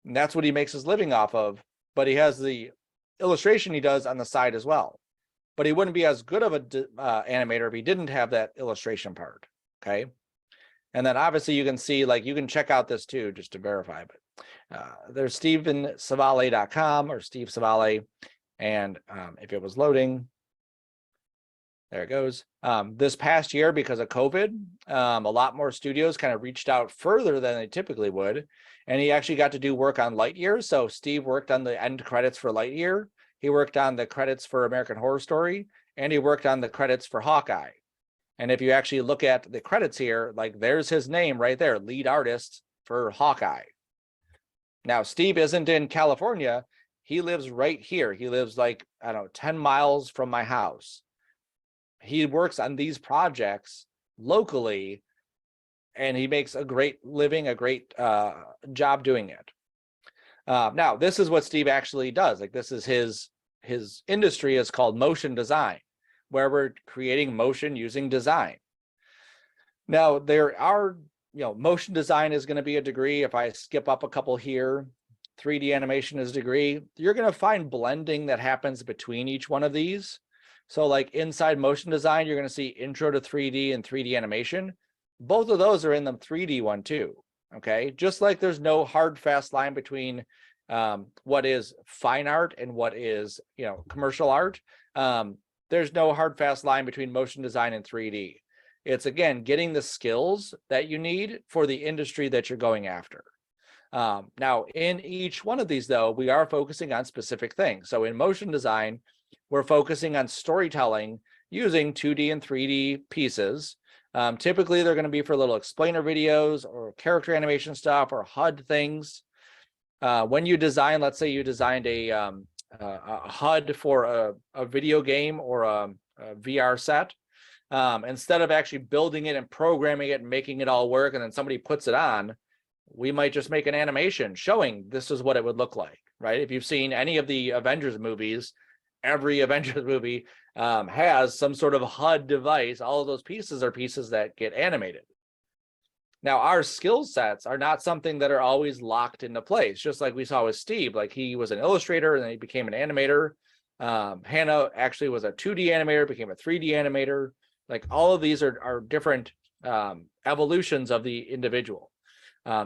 Speaker 1: and that's what he makes his living off of, but he has the illustration he does on the side as well. But he wouldn't be as good of an animator if he didn't have that illustration part, okay? And then obviously you can see, like, you can check out this too, just to verify, but there's StevenSavale.com or Steve Savale. And if it was loading, there it goes. This past year, because of COVID, a lot more studios kind of reached out further than they typically would. And he actually got to do work on Lightyear. So Steve worked on the end credits for Lightyear. He worked on the credits for American Horror Story, and he worked on the credits for Hawkeye. And if you actually look at the credits here, like, there's his name right there, lead artist for Hawkeye. Now, Steve isn't in California. He lives right here. He lives, like, I don't know, 10 miles from my house. He works on these projects locally, and he makes a great living, a great job doing it. Now, this is what Steve actually does. Like, this is his industry is called motion design, where we're creating motion using design. Now, there are, motion design is going to be a degree. If I skip up a couple here, 3D animation is a degree. You're going to find blending that happens between each one of these. So like inside motion design, you're going to see intro to 3D and 3D animation. Both of those are in the 3D one too. Okay. Just like there's no hard, fast line between what is fine art and what is, commercial art. There's no hard, fast line between motion design and 3D. It's, again, getting the skills that you need for the industry that you're going after. Now, in each one of these, though, we are focusing on specific things. So in motion design, we're focusing on storytelling using 2D and 3D pieces. Typically, they're going to be for little explainer videos or character animation stuff or HUD things. When you design, let's say you designed a HUD for a video game or a VR set, instead of actually building it and programming it and making it all work, and then somebody puts it on, we might just make an animation showing this is what it would look like, right? If you've seen any of the Avengers movies, every Avengers movie has some sort of HUD device. All of those pieces are pieces that get animated. Now, our skill sets are not something that are always locked into place, just like we saw with Steve. Like, he was an illustrator and then he became an animator. Hannah actually was a 2D animator, became a 3D animator. Like, all of these are different evolutions of the individual.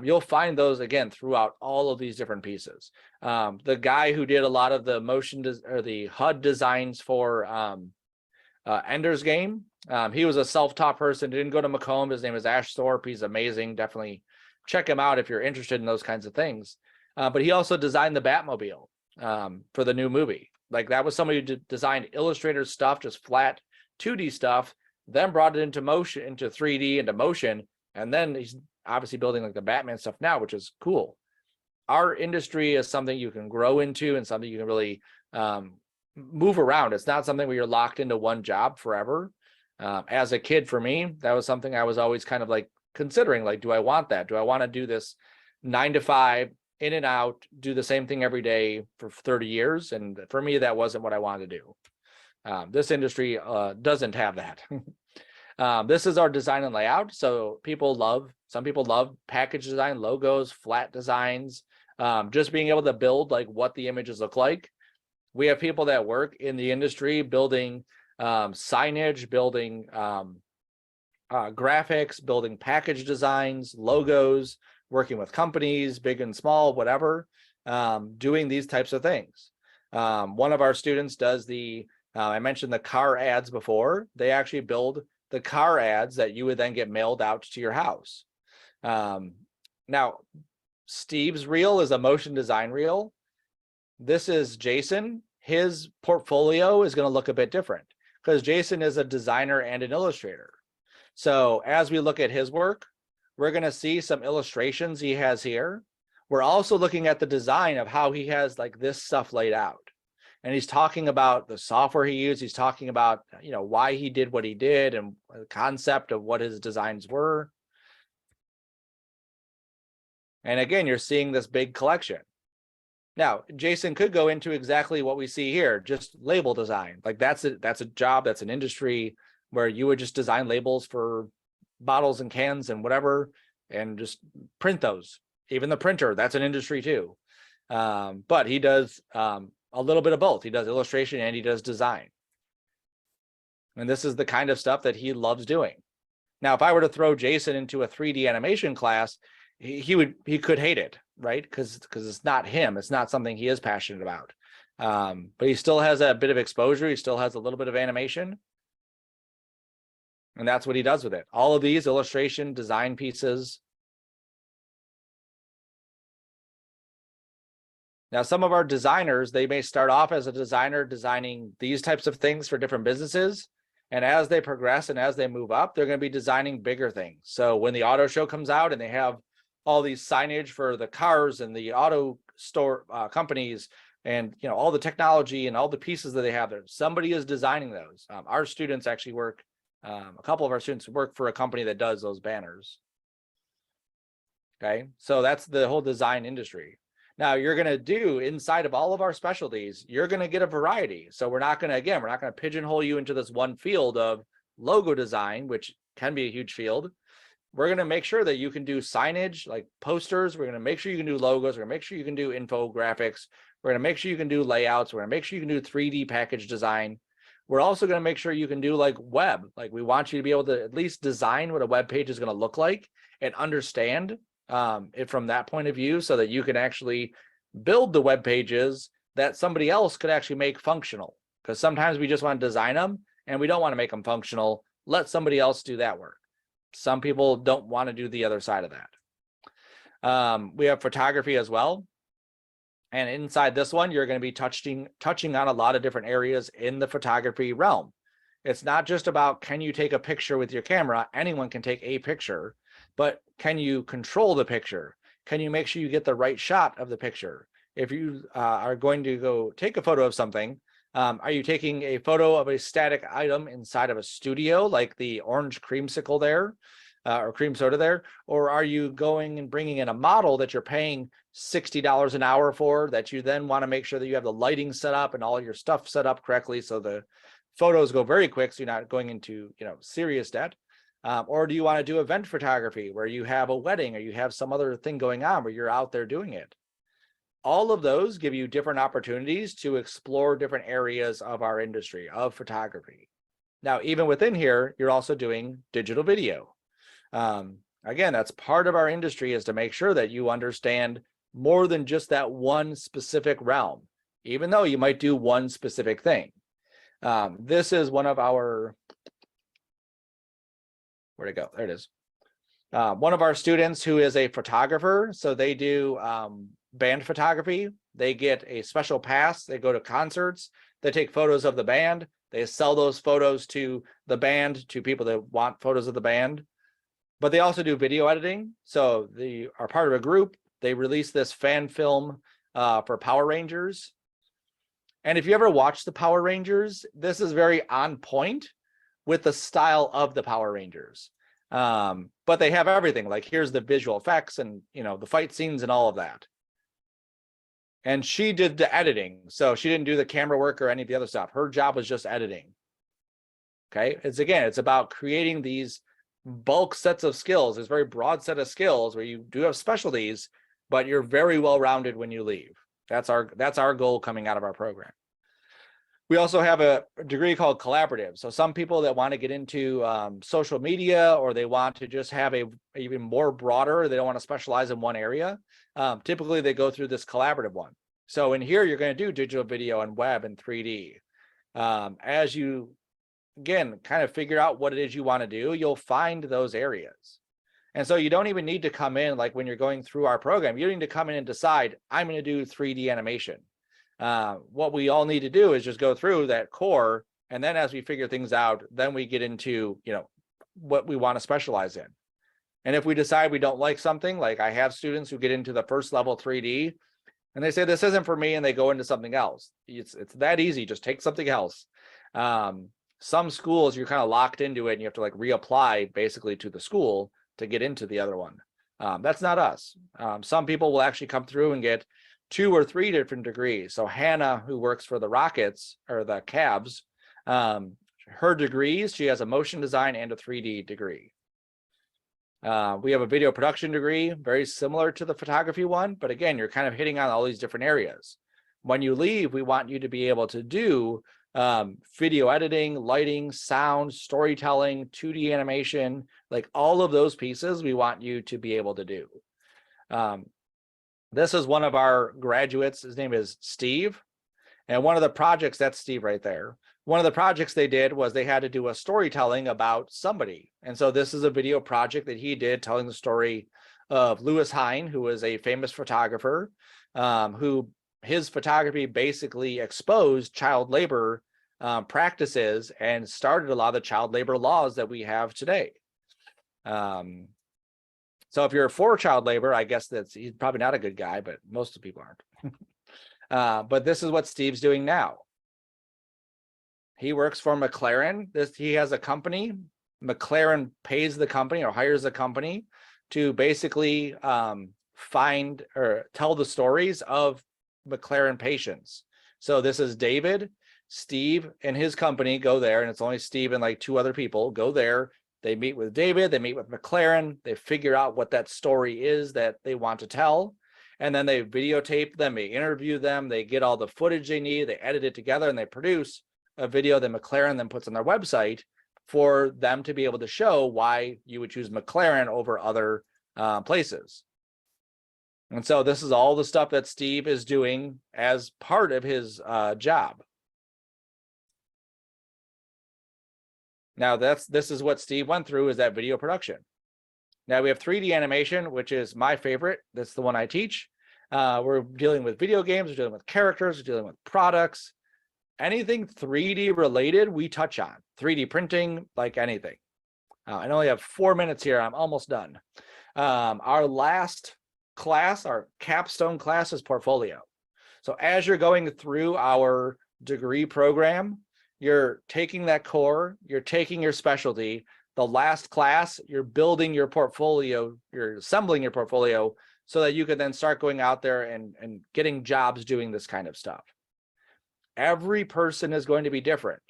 Speaker 1: You'll find those, again, throughout all of these different pieces. The guy who did a lot of the or the HUD designs for Ender's Game, he was a self-taught person, didn't go to Macomb. His name is Ash Thorpe. He's amazing. Definitely check him out if you're interested in those kinds of things. But he also designed the Batmobile for the new movie. Like, that was somebody who designed Illustrator stuff, just flat 2D stuff, then brought it into motion, into 3D, into motion, and then he's obviously building like the Batman stuff now, which is cool. Our industry is something you can grow into and something you can really move around. It's not something where you're locked into one job forever. As a kid, for me, that was something I was always kind of like considering, like, do I want that? Do I want to do this 9 to 5, in and out, do the same thing every day for 30 years? And for me, that wasn't what I wanted to do. This industry doesn't have that. This is our design and layout. So some people love package design, logos, flat designs, just being able to build like what the images look like. We have people that work in the industry building signage, building graphics, building package designs, logos, working with companies, big and small, whatever, doing these types of things. One of our students does I mentioned the car ads before. They actually build the car ads that you would then get mailed out to your house. Now, Steve's reel is a motion design reel. This is Jason. His portfolio is going to look a bit different because Jason is a designer and an illustrator. So as we look at his work, we're going to see some illustrations he has here. We're also looking at the design of how he has like this stuff laid out. And he's talking about the software he used. He's talking about, why he did what he did and the concept of what his designs were. And again, you're seeing this big collection. Now, Jason could go into exactly what we see here, just label design. Like that's a job, that's an industry where you would just design labels for bottles and cans and whatever, and just print those. Even the printer, that's an industry too. But he does a little bit of both. He does illustration and he does design. And this is the kind of stuff that he loves doing. Now, if I were to throw Jason into a 3D animation class, he could hate it, right? Because it's not him. It's not something he is passionate about. But he still has a bit of exposure. He still has a little bit of animation. And that's what he does with it. All of these illustration design pieces. Now, some of our designers, they may start off as a designer designing these types of things for different businesses. And as they progress and as they move up, they're going to be designing bigger things. So when the auto show comes out and they have all these signage for the cars and the auto store companies and all the technology and all the pieces that they have there, somebody is designing those. Our students actually work, a couple of our students work for a company that does those banners. Okay, so that's the whole design industry. Now you're going to do inside of all of our specialties, you're going to get a variety. So we're not going to pigeonhole you into this one field of logo design, which can be a huge field. We're going to make sure that you can do signage like posters. We're going to make sure you can do logos. We're going to make sure you can do infographics. We're going to make sure you can do layouts. We're going to make sure you can do 3D package design. We're also going to make sure you can do like web. Like we want you to be able to at least design what a web page is going to look like and understand it from that point of view so that you can actually build the web pages that somebody else could actually make functional. Because sometimes we just want to design them and we don't want to make them functional. Let somebody else do that work. Some people don't want to do the other side of that. We have photography as well. And inside this one, you're going to be touching on a lot of different areas in the photography realm. It's not just about, can you take a picture with your camera? Anyone can take a picture, but can you control the picture? Can you make sure you get the right shot of the picture? If you are going to go take a photo of something, are you taking a photo of a static item inside of a studio, like the orange creamsicle there, or cream soda there? Or are you going and bringing in a model that you're paying $60 an hour for, that you then want to make sure that you have the lighting set up and all your stuff set up correctly so the photos go very quick, so you're not going into serious debt? Or do you want to do event photography where you have a wedding or you have some other thing going on where you're out there doing it? All of those give you different opportunities to explore different areas of our industry of photography. Now, even within here, you're also doing digital video. Again, that's part of our industry, is to make sure that you understand more than just that one specific realm, even though you might do one specific thing. This is one of our, where'd it go? There it is. One of our students who is a photographer. So they do band photography. They get a special pass. They go to concerts. They take photos of the band. They sell those photos to the band, to people that want photos of the band. But they also do video editing. So they are part of a group. They release this fan film for Power Rangers. And if you ever watch the Power Rangers, this is very on point with the style of the Power Rangers. But they have everything. Like, here's the visual effects and the fight scenes and all of that. And she did the editing. So she didn't do the camera work or any of the other stuff. Her job was just editing. Okay. It's about creating these bulk sets of skills. There's a very broad set of skills where you do have specialties, but you're very well-rounded when you leave. That's our goal coming out of our program. We also have a degree called collaborative. So some people that want to get into social media, or they want to just have a even more broader, they don't want to specialize in one area. Typically they go through this collaborative one. So in here, you're going to do digital video and web and 3D. As you, again, kind of figure out what it is you want to do, you'll find those areas. And so you don't even need to come in, like when you're going through our program, you don't need to come in and decide, I'm going to do 3D animation. What we all need to do is just go through that core. And then as we figure things out, then we get into, what we want to specialize in. And if we decide we don't like something, like I have students who get into the first level 3D and they say, this isn't for me, and they go into something else. It's that easy. Just take something else. Some schools, you're kind of locked into it and you have to like reapply basically to the school to get into the other one. That's not us. Some people will actually come through and get 2 or 3 different degrees. So Hannah, who works for the Rockets or the Cavs, her degrees, she has a motion design and a 3D degree. We have a video production degree, very similar to the photography one, but again, you're kind of hitting on all these different areas. When you leave, we want you to be able to do video editing, lighting, sound, storytelling, 2D animation, like all of those pieces we want you to be able to do. This is one of our graduates. His name is Steve. And one of the projects, that's Steve right there. One of the projects they did was they had to do a storytelling about somebody. And so this is a video project that he did telling the story of Lewis Hine, who was a famous photographer, who his photography basically exposed child labor practices and started a lot of the child labor laws that we have today. So if you're for child labor, I guess he's probably not a good guy, but most of the people aren't. But this is what Steve's doing now. He works for McLaren. He has a company. McLaren pays the company or hires the company to basically find or tell the stories of McLaren patients. So this is David. Steve and his company go there, and it's only Steve and like 2 other people go there. They meet with David, they meet with McLaren, they figure out what that story is that they want to tell, and then they videotape them, they interview them, they get all the footage they need, they edit it together, and they produce a video that McLaren then puts on their website for them to be able to show why you would choose McLaren over other places. And so this is all the stuff that Steve is doing as part of his job. Now this is what Steve went through, is that video production. Now we have 3D animation, which is my favorite. That's the one I teach. We're dealing with video games, we're dealing with characters, we're dealing with products. Anything 3D related, we touch on. 3D printing, like anything. I only have 4 minutes here. I'm almost done. Our last class, our capstone class, is portfolio. So as you're going through our degree program, you're taking that core, you're taking your specialty. The last class, you're building your portfolio, you're assembling your portfolio so that you can then start going out there and getting jobs doing this kind of stuff. Every person is going to be different.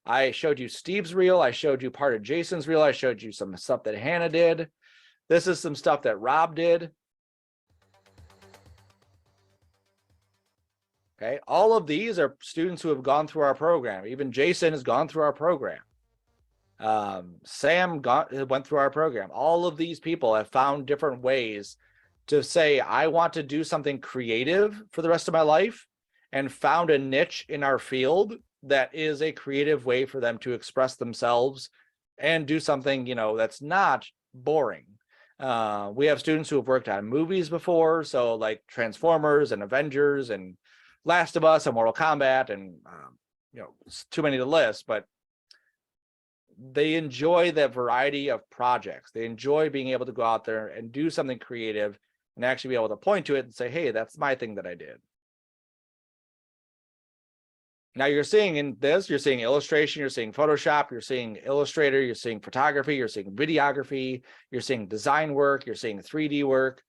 Speaker 1: I showed you Steve's reel. I showed you part of Jason's reel. I showed you some stuff that Hannah did. This is some stuff that Rob did. Okay, all of these are students who have gone through our program. Even Jason has gone through our program. Sam went through our program. All of these people have found different ways to say, I want to do something creative for the rest of my life, and found a niche in our field that is a creative way for them to express themselves and do something, that's not boring. We have students who have worked on movies before, so like Transformers and Avengers and Last of Us and Mortal Kombat and, it's too many to list, but they enjoy the variety of projects. They enjoy being able to go out there and do something creative and actually be able to point to it and say, hey, that's my thing that I did. Now you're seeing in this, you're seeing illustration, you're seeing Photoshop, you're seeing Illustrator, you're seeing photography, you're seeing videography, you're seeing design work, you're seeing 3D work,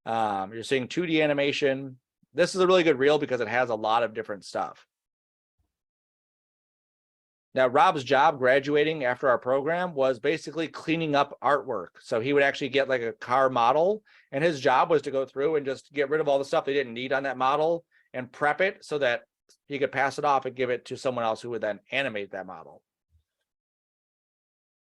Speaker 1: you're seeing 2D animation. This is a really good reel because it has a lot of different stuff. Now, Rob's job graduating after our program was basically cleaning up artwork. So he would actually get like a car model, and his job was to go through and just get rid of all the stuff they didn't need on that model and prep it so that he could pass it off and give it to someone else who would then animate that model.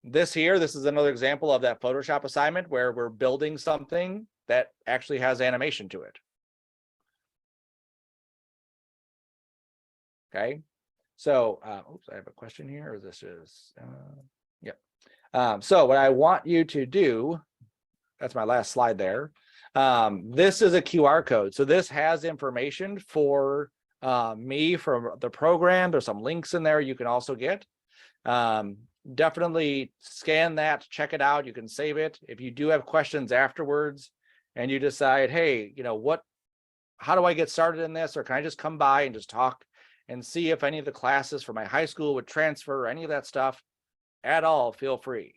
Speaker 1: This is another example of that Photoshop assignment where we're building something that actually has animation to it. Okay, so oops, I have a question here, or this is so what I want you to do, that's my last slide there. This is a QR code, so this has information for me from the program. There's some links in there you can also get. Definitely scan that, check it out. You can save it. If you do have questions afterwards and you decide, hey, how do I get started in this? Or can I just come by and just talk and see if any of the classes for my high school would transfer or any of that stuff at all, feel free.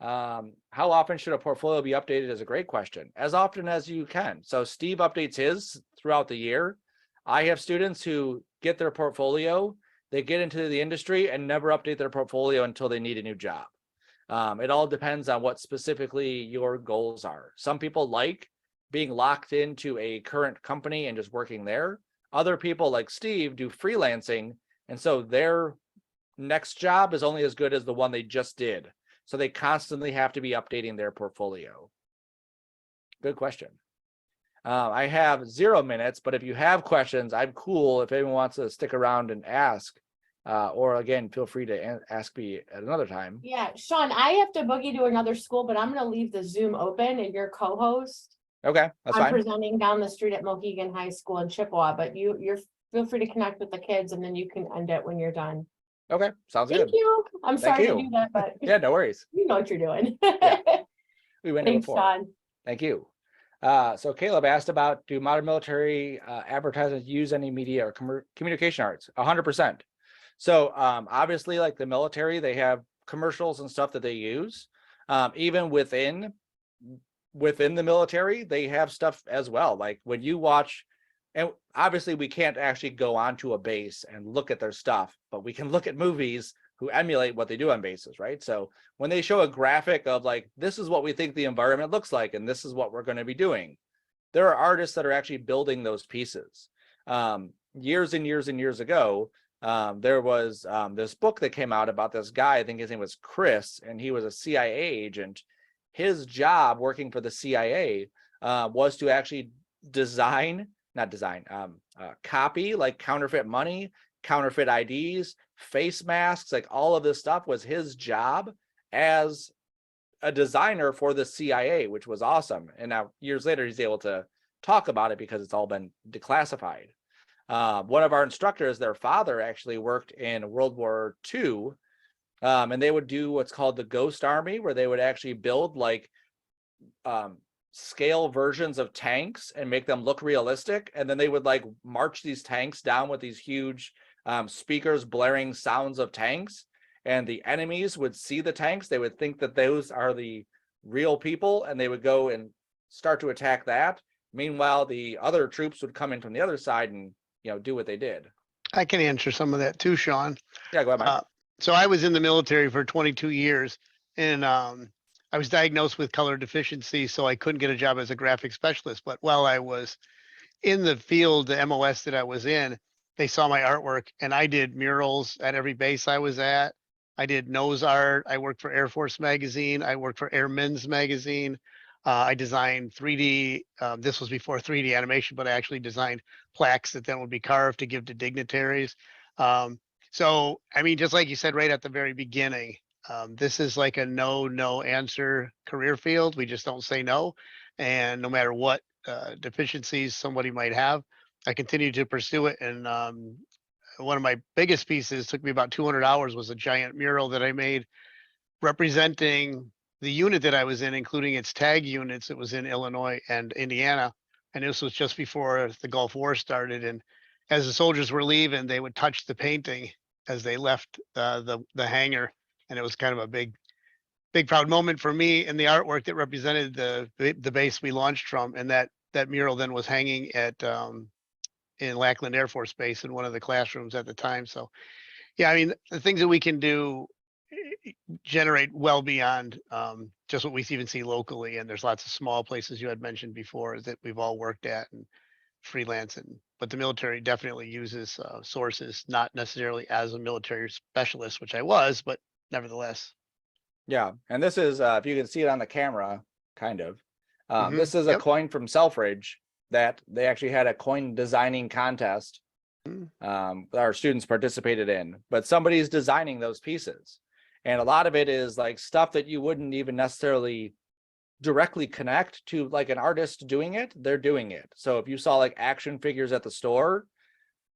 Speaker 1: How often should a portfolio be updated is a great question. As often as you can. So Steve updates his throughout the year. I have students who get their portfolio, they get into the industry and never update their portfolio until they need a new job. It all depends on what specifically your goals are. Some people like being locked into a current company and just working there. Other people like Steve do freelancing, and so their next job is only as good as the one they just did. So they constantly have to be updating their portfolio. Good question. I have 0 minutes, but if you have questions, I'm cool if anyone wants to stick around and ask. Or again, feel free to ask me at another time.
Speaker 2: Yeah, Sean, I have to boogie to another school, but I'm going to leave the Zoom open and your co-host.
Speaker 1: Okay, that's
Speaker 2: I'm
Speaker 1: fine.
Speaker 2: presenting down the street at Mohegan High School in Chippewa, but you're feel free to connect with the kids and then you can end it when you're done.
Speaker 1: Okay, sounds good.
Speaker 2: Thank you. I'm
Speaker 1: Thank
Speaker 2: sorry
Speaker 1: you.
Speaker 2: to do that, but
Speaker 1: yeah, no worries.
Speaker 2: you know what you're doing.
Speaker 1: Yeah. We went here
Speaker 2: Thanks,
Speaker 1: before.
Speaker 2: Sean.
Speaker 1: Thank you. So Caleb asked about, do modern military advertisements use any media or communication arts? 100%. So obviously, like the military, they have commercials and stuff that they use. Even within the military, they have stuff as well. Like when you watch, and obviously we can't actually go onto a base and look at their stuff, but we can look at movies who emulate what they do on bases, right? So when they show a graphic of like, this is what we think the environment looks like, and this is what we're going to be doing, there are artists that are actually building those pieces. Years and years and years ago, there was this book that came out about this guy, I think his name was Chris, and he was a CIA agent. His job working for the CIA was to actually copy like counterfeit money, counterfeit IDs, face masks, like all of this stuff was his job as a designer for the CIA, which was awesome. And now years later, he's able to talk about it because it's all been declassified. One of our instructors, their father actually worked in World War II, and they would do what's called the Ghost Army, where they would actually build like scale versions of tanks and make them look realistic. And then they would like march these tanks down with these huge speakers blaring sounds of tanks. And the enemies would see the tanks. They would think that those are the real people, and they would go and start to attack that. Meanwhile, the other troops would come in from the other side and do what they did.
Speaker 3: I can answer some of that too, Sean.
Speaker 1: Yeah, go ahead, Mike.
Speaker 3: So I was in the military for 22 years, and I was diagnosed with color deficiency, so I couldn't get a job as a graphic specialist. But while I was in the field, the MOS that I was in, they saw my artwork, and I did murals at every base I was at. I did nose art. I worked for Air Force Magazine. I worked for Airmen's Magazine. I designed 3D. This was before 3D animation, but I actually designed plaques that then would be carved to give to dignitaries. So, I mean, just like you said right at the very beginning, this is like a no answer career field. We just don't say no. And no matter what deficiencies somebody might have, I continue to pursue it. And one of my biggest pieces, took me about 200 hours, was a giant mural that I made representing the unit that I was in, including its tag units. It was in Illinois and Indiana. And this was just before the Gulf War started. And as the soldiers were leaving, they would touch the painting as they left the hangar. And it was kind of a big proud moment for me, and the artwork that represented the base we launched from. And that mural then was hanging at in Lackland Air Force Base in one of the classrooms at the time. So yeah, I mean, the things that we can do generate well beyond just what we even see locally. And there's lots of small places you had mentioned before that we've all worked at. And freelance, but the military definitely uses sources, not necessarily as a military specialist, which I was, but nevertheless.
Speaker 1: Yeah, and this is if you can see it on the camera, kind of. This is a
Speaker 3: Yep.
Speaker 1: coin from Selfridge that they actually had a coin designing contest
Speaker 3: Mm.
Speaker 1: that our students participated in, but somebody's designing those pieces. And a lot of it is like stuff that you wouldn't even necessarily directly connect to like an artist doing it. They're doing it. So if you saw like action figures at the store,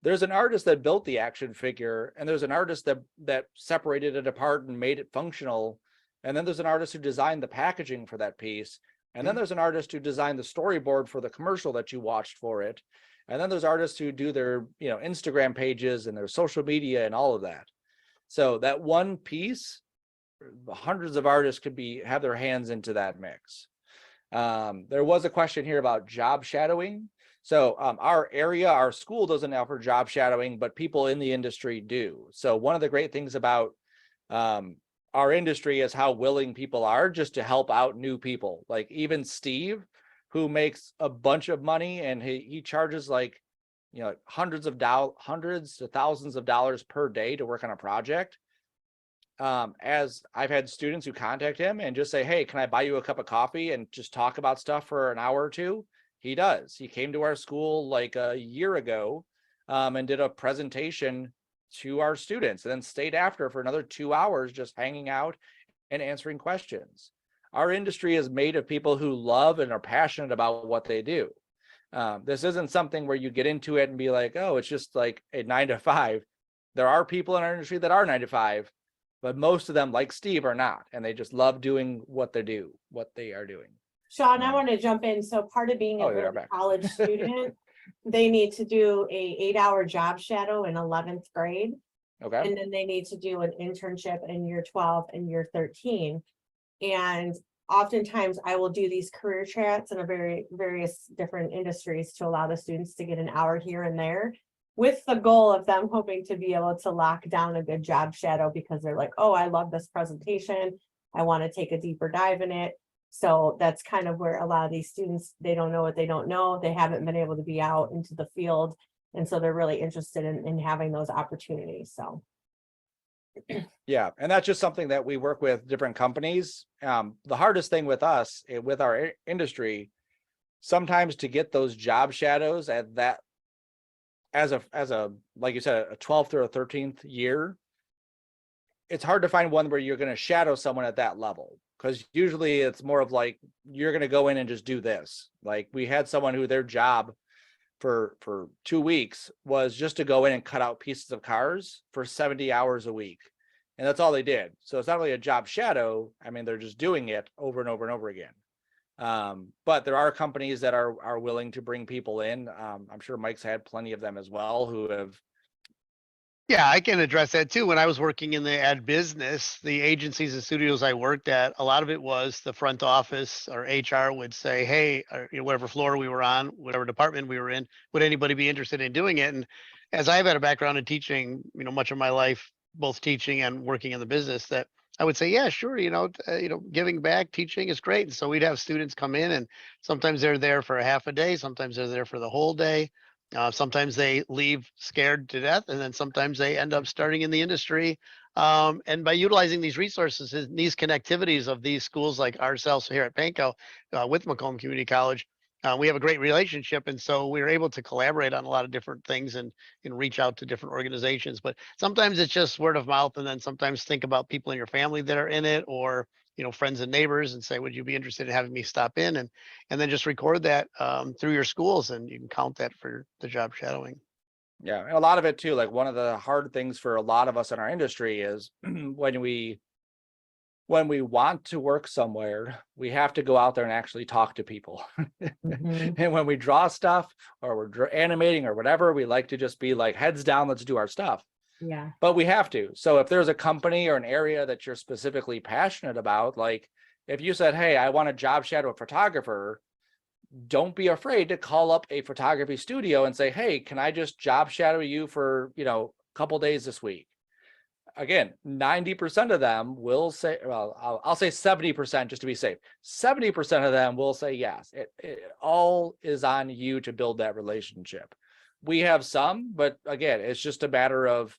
Speaker 1: there's an artist that built the action figure, and there's an artist that separated it apart and made it functional. And then there's an artist who designed the packaging for that piece. And then there's an artist who designed the storyboard for the commercial that you watched for it. And then there's artists who do their, Instagram pages and their social media and all of that. So that one piece, hundreds of artists could have their hands into that mix. There was a question here about job shadowing. So our school doesn't offer job shadowing, but people in the industry do. So one of the great things about our industry is how willing people are just to help out new people. Like even Steve, who makes a bunch of money, and he charges like, hundreds to thousands of dollars per day to work on a project. As I've had students who contact him and just say, hey, can I buy you a cup of coffee and just talk about stuff for an hour or two? He does. He came to our school like a year ago and did a presentation to our students, and then stayed after for another 2 hours just hanging out and answering questions. Our industry is made of people who love and are passionate about what they do. This isn't something where you get into it and be like, oh, it's just like a 9 to 5. There are people in our industry that are 9 to 5, but most of them, like Steve, are not, and they just love doing what they are doing.
Speaker 2: Sean, I want to jump in. So part of being a college student, they need to do a 8-hour job shadow in 11th grade.
Speaker 1: Okay.
Speaker 2: And then they need to do an internship in year 12 and year 13. And oftentimes I will do these career chats in various different industries to allow the students to get an hour here and there, with the goal of them hoping to be able to lock down a good job shadow, because they're like, oh, I love this presentation, I want to take a deeper dive in it. So that's kind of where a lot of these students, they don't know what they don't know. They haven't been able to be out into the field. And so they're really interested in having those opportunities. So.
Speaker 1: Yeah. And that's just something that we work with different companies. The hardest thing with us, with our industry, sometimes to get those job shadows at that, as a, like you said, a 12th or a 13th year, it's hard to find one where you're going to shadow someone at that level. Because usually it's more of like, you're going to go in and just do this. Like we had someone who their job for 2 weeks was just to go in and cut out pieces of cars for 70 hours a week. And that's all they did. So it's not really a job shadow. I mean, they're just doing it over and over and over again. But there are companies that are willing to bring people in. I'm sure Mike's had plenty of them as well who have.
Speaker 3: Yeah, I can address that too. When I was working in the ad business, the agencies and studios I worked at, a lot of it was the front office or HR would say, hey, or, whatever floor we were on, whatever department we were in, would anybody be interested in doing it? And as I've had a background in teaching, much of my life, both teaching and working in the business, that I would say, yeah, sure. Giving back, teaching is great. And so we'd have students come in, and sometimes they're there for a half a day. Sometimes they're there for the whole day. Sometimes they leave scared to death, and then sometimes they end up starting in the industry. And by utilizing these resources and these connectivities of these schools like ourselves here at Panko with Macomb Community College, we have a great relationship. And so we were able to collaborate on a lot of different things and reach out to different organizations. But sometimes it's just word of mouth, and then sometimes think about people in your family that are in it, or friends and neighbors, and say, would you be interested in having me stop in, and then just record that through your schools, and you can count that for the job shadowing.
Speaker 1: Yeah, and a lot of it too, like one of the hard things for a lot of us in our industry is when we want to work somewhere, we have to go out there and actually talk to people.
Speaker 2: Mm-hmm.
Speaker 1: And when we draw stuff or we're animating or whatever, we like to just be like, heads down, let's do our stuff.
Speaker 2: Yeah.
Speaker 1: But we have to. So if there's a company or an area that you're specifically passionate about, like if you said, hey, I want a job shadow photographer, don't be afraid to call up a photography studio and say, hey, can I just job shadow you for, a couple days this week? again, 90% of them will say, well, I'll say 70% just to be safe. 70% of them will say yes. It all is on you to build that relationship. We have some, but again, it's just a matter of,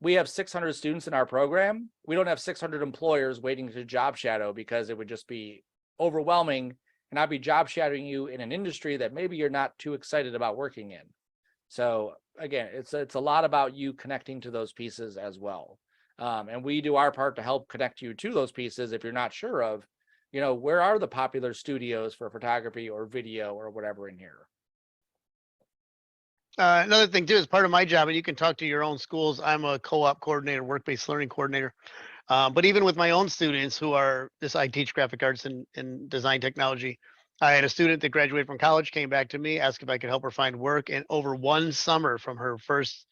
Speaker 1: we have 600 students in our program. We don't have 600 employers waiting to job shadow, because it would just be overwhelming, and I'd be job shadowing you in an industry that maybe you're not too excited about working in. So again, it's a lot about you connecting to those pieces as well. And we do our part to help connect you to those pieces. If you're not sure of, where are the popular studios for photography or video or whatever in here?
Speaker 3: Another thing too, as part of my job, and you can talk to your own schools, I'm a co-op coordinator, work-based learning coordinator. But even with my own students I teach graphic arts and design technology. I had a student that graduated from college, came back to me, asked if I could help her find work. And over one summer, from her first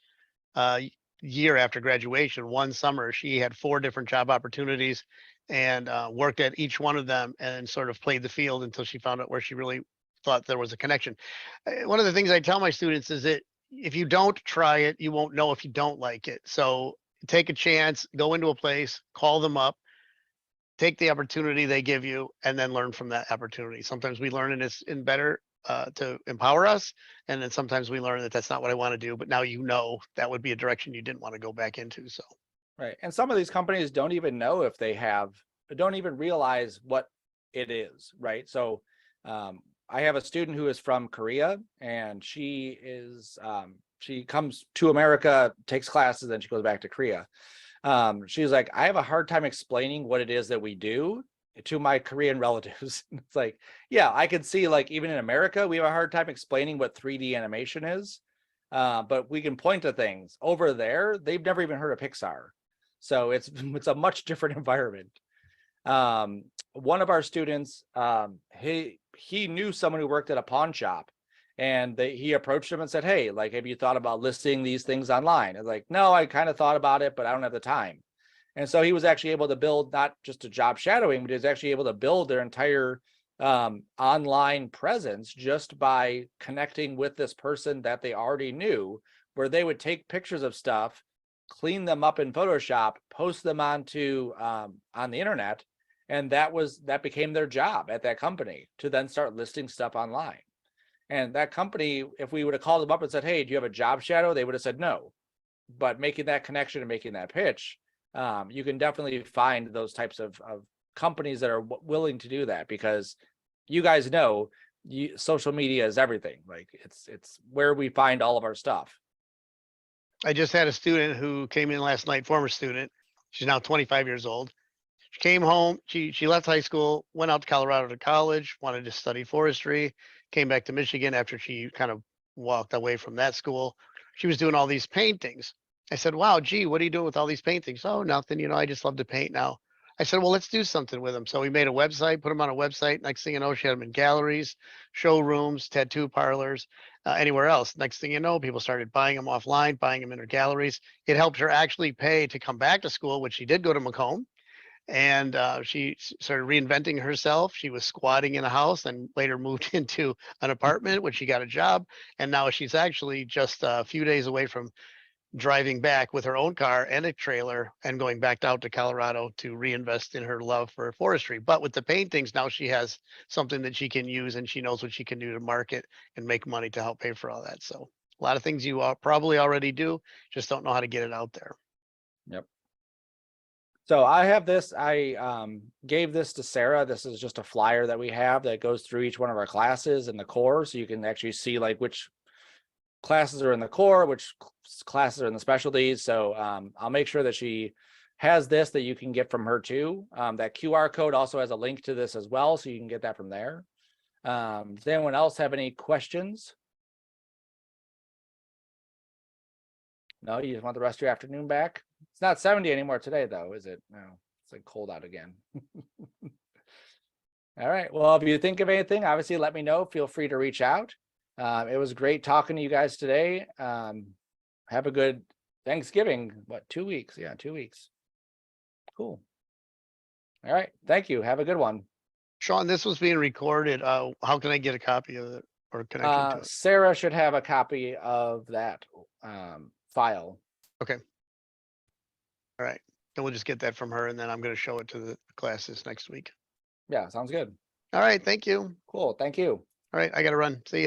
Speaker 3: year after graduation, one summer, she had 4 different job opportunities and worked at each one of them and sort of played the field until she found out where she really thought there was a connection. One of the things I tell my students is that if you don't try it, you won't know if you don't like it. So take a chance, go into a place, call them up, take the opportunity they give you, and then learn from that opportunity. Sometimes we learn and it's better to empower us. And then sometimes we learn that that's not what I want to do, but now that would be a direction you didn't want to go back into. So.
Speaker 1: Right. And some of these companies don't even know if they don't even realize what it is. Right. So I have a student who is from Korea, and she comes to America, takes classes, then she goes back to Korea. She's like, I have a hard time explaining what it is that we do to my Korean relatives. It's like, yeah, I could see, like, even in America, we have a hard time explaining what 3D animation is. But we can point to things. Over there, they've never even heard of Pixar. So it's a much different environment. One of our students, he knew someone who worked at a pawn shop, and he approached him and said, hey, like, have you thought about listing these things online? And like, no, I kind of thought about it, but I don't have the time. And so he was actually able to build not just a job shadowing, but he was actually able to build their entire online presence just by connecting with this person that they already knew, where they would take pictures of stuff, clean them up in Photoshop, post them onto on the internet. And that became their job at that company, to then start listing stuff online. And that company, if we would have called them up and said, hey, do you have a job shadow? They would have said no. But making that connection and making that pitch, you can definitely find those types of companies that are willing to do that, because you guys know social media is everything. Like, it's where we find all of our stuff.
Speaker 3: I just had a student who came in last night, former student. She's now 25 years old. She came home, she left high school, went out to Colorado to college, wanted to study forestry, came back to Michigan after she kind of walked away from that school. She was doing all these paintings. I said, wow, gee, what are you doing with all these paintings? Oh, nothing, I just love to paint now. I said, well, let's do something with them. So we made a website, put them on a website. Next thing you know, she had them in galleries, showrooms, tattoo parlors, anywhere else. Next thing you know, people started buying them offline, buying them in her galleries. It helped her actually pay to come back to school, which she did go to Macomb. And she started reinventing herself. She was squatting in a house and later moved into an apartment, which she got a job. And now she's actually just a few days away from driving back with her own car and a trailer and going back out to Colorado to reinvest in her love for forestry. But with the paintings, now she has something that she can use, and she knows what she can do to market and make money to help pay for all that. So a lot of things you probably already do, just don't know how to get it out there.
Speaker 1: Yep. So I have this, I gave this to Sarah. This is just a flyer that we have that goes through each one of our classes in the core. So you can actually see, like, which classes are in the core, which classes are in the specialties. So I'll make sure that she has this, that you can get from her too. That QR code also has a link to this as well, so you can get that from there. Does anyone else have any questions? No, you just want the rest of your afternoon back? It's not 70 anymore today, though, is it? No, it's like cold out again. All right. Well, if you think of anything, obviously let me know. Feel free to reach out. It was great talking to you guys today. Have a good Thanksgiving. What, 2 weeks? Yeah, 2 weeks. Cool. All right. Thank you. Have a good one.
Speaker 3: Sean, this was being recorded. How can I get a copy of it or connection to it?
Speaker 1: Sarah should have a copy of that file.
Speaker 3: Okay. All right. Then we'll just get that from her and then I'm gonna show it to the classes next week.
Speaker 1: Yeah, sounds good.
Speaker 3: All right, thank you.
Speaker 1: Cool. Thank you.
Speaker 3: All right, I gotta run. See ya.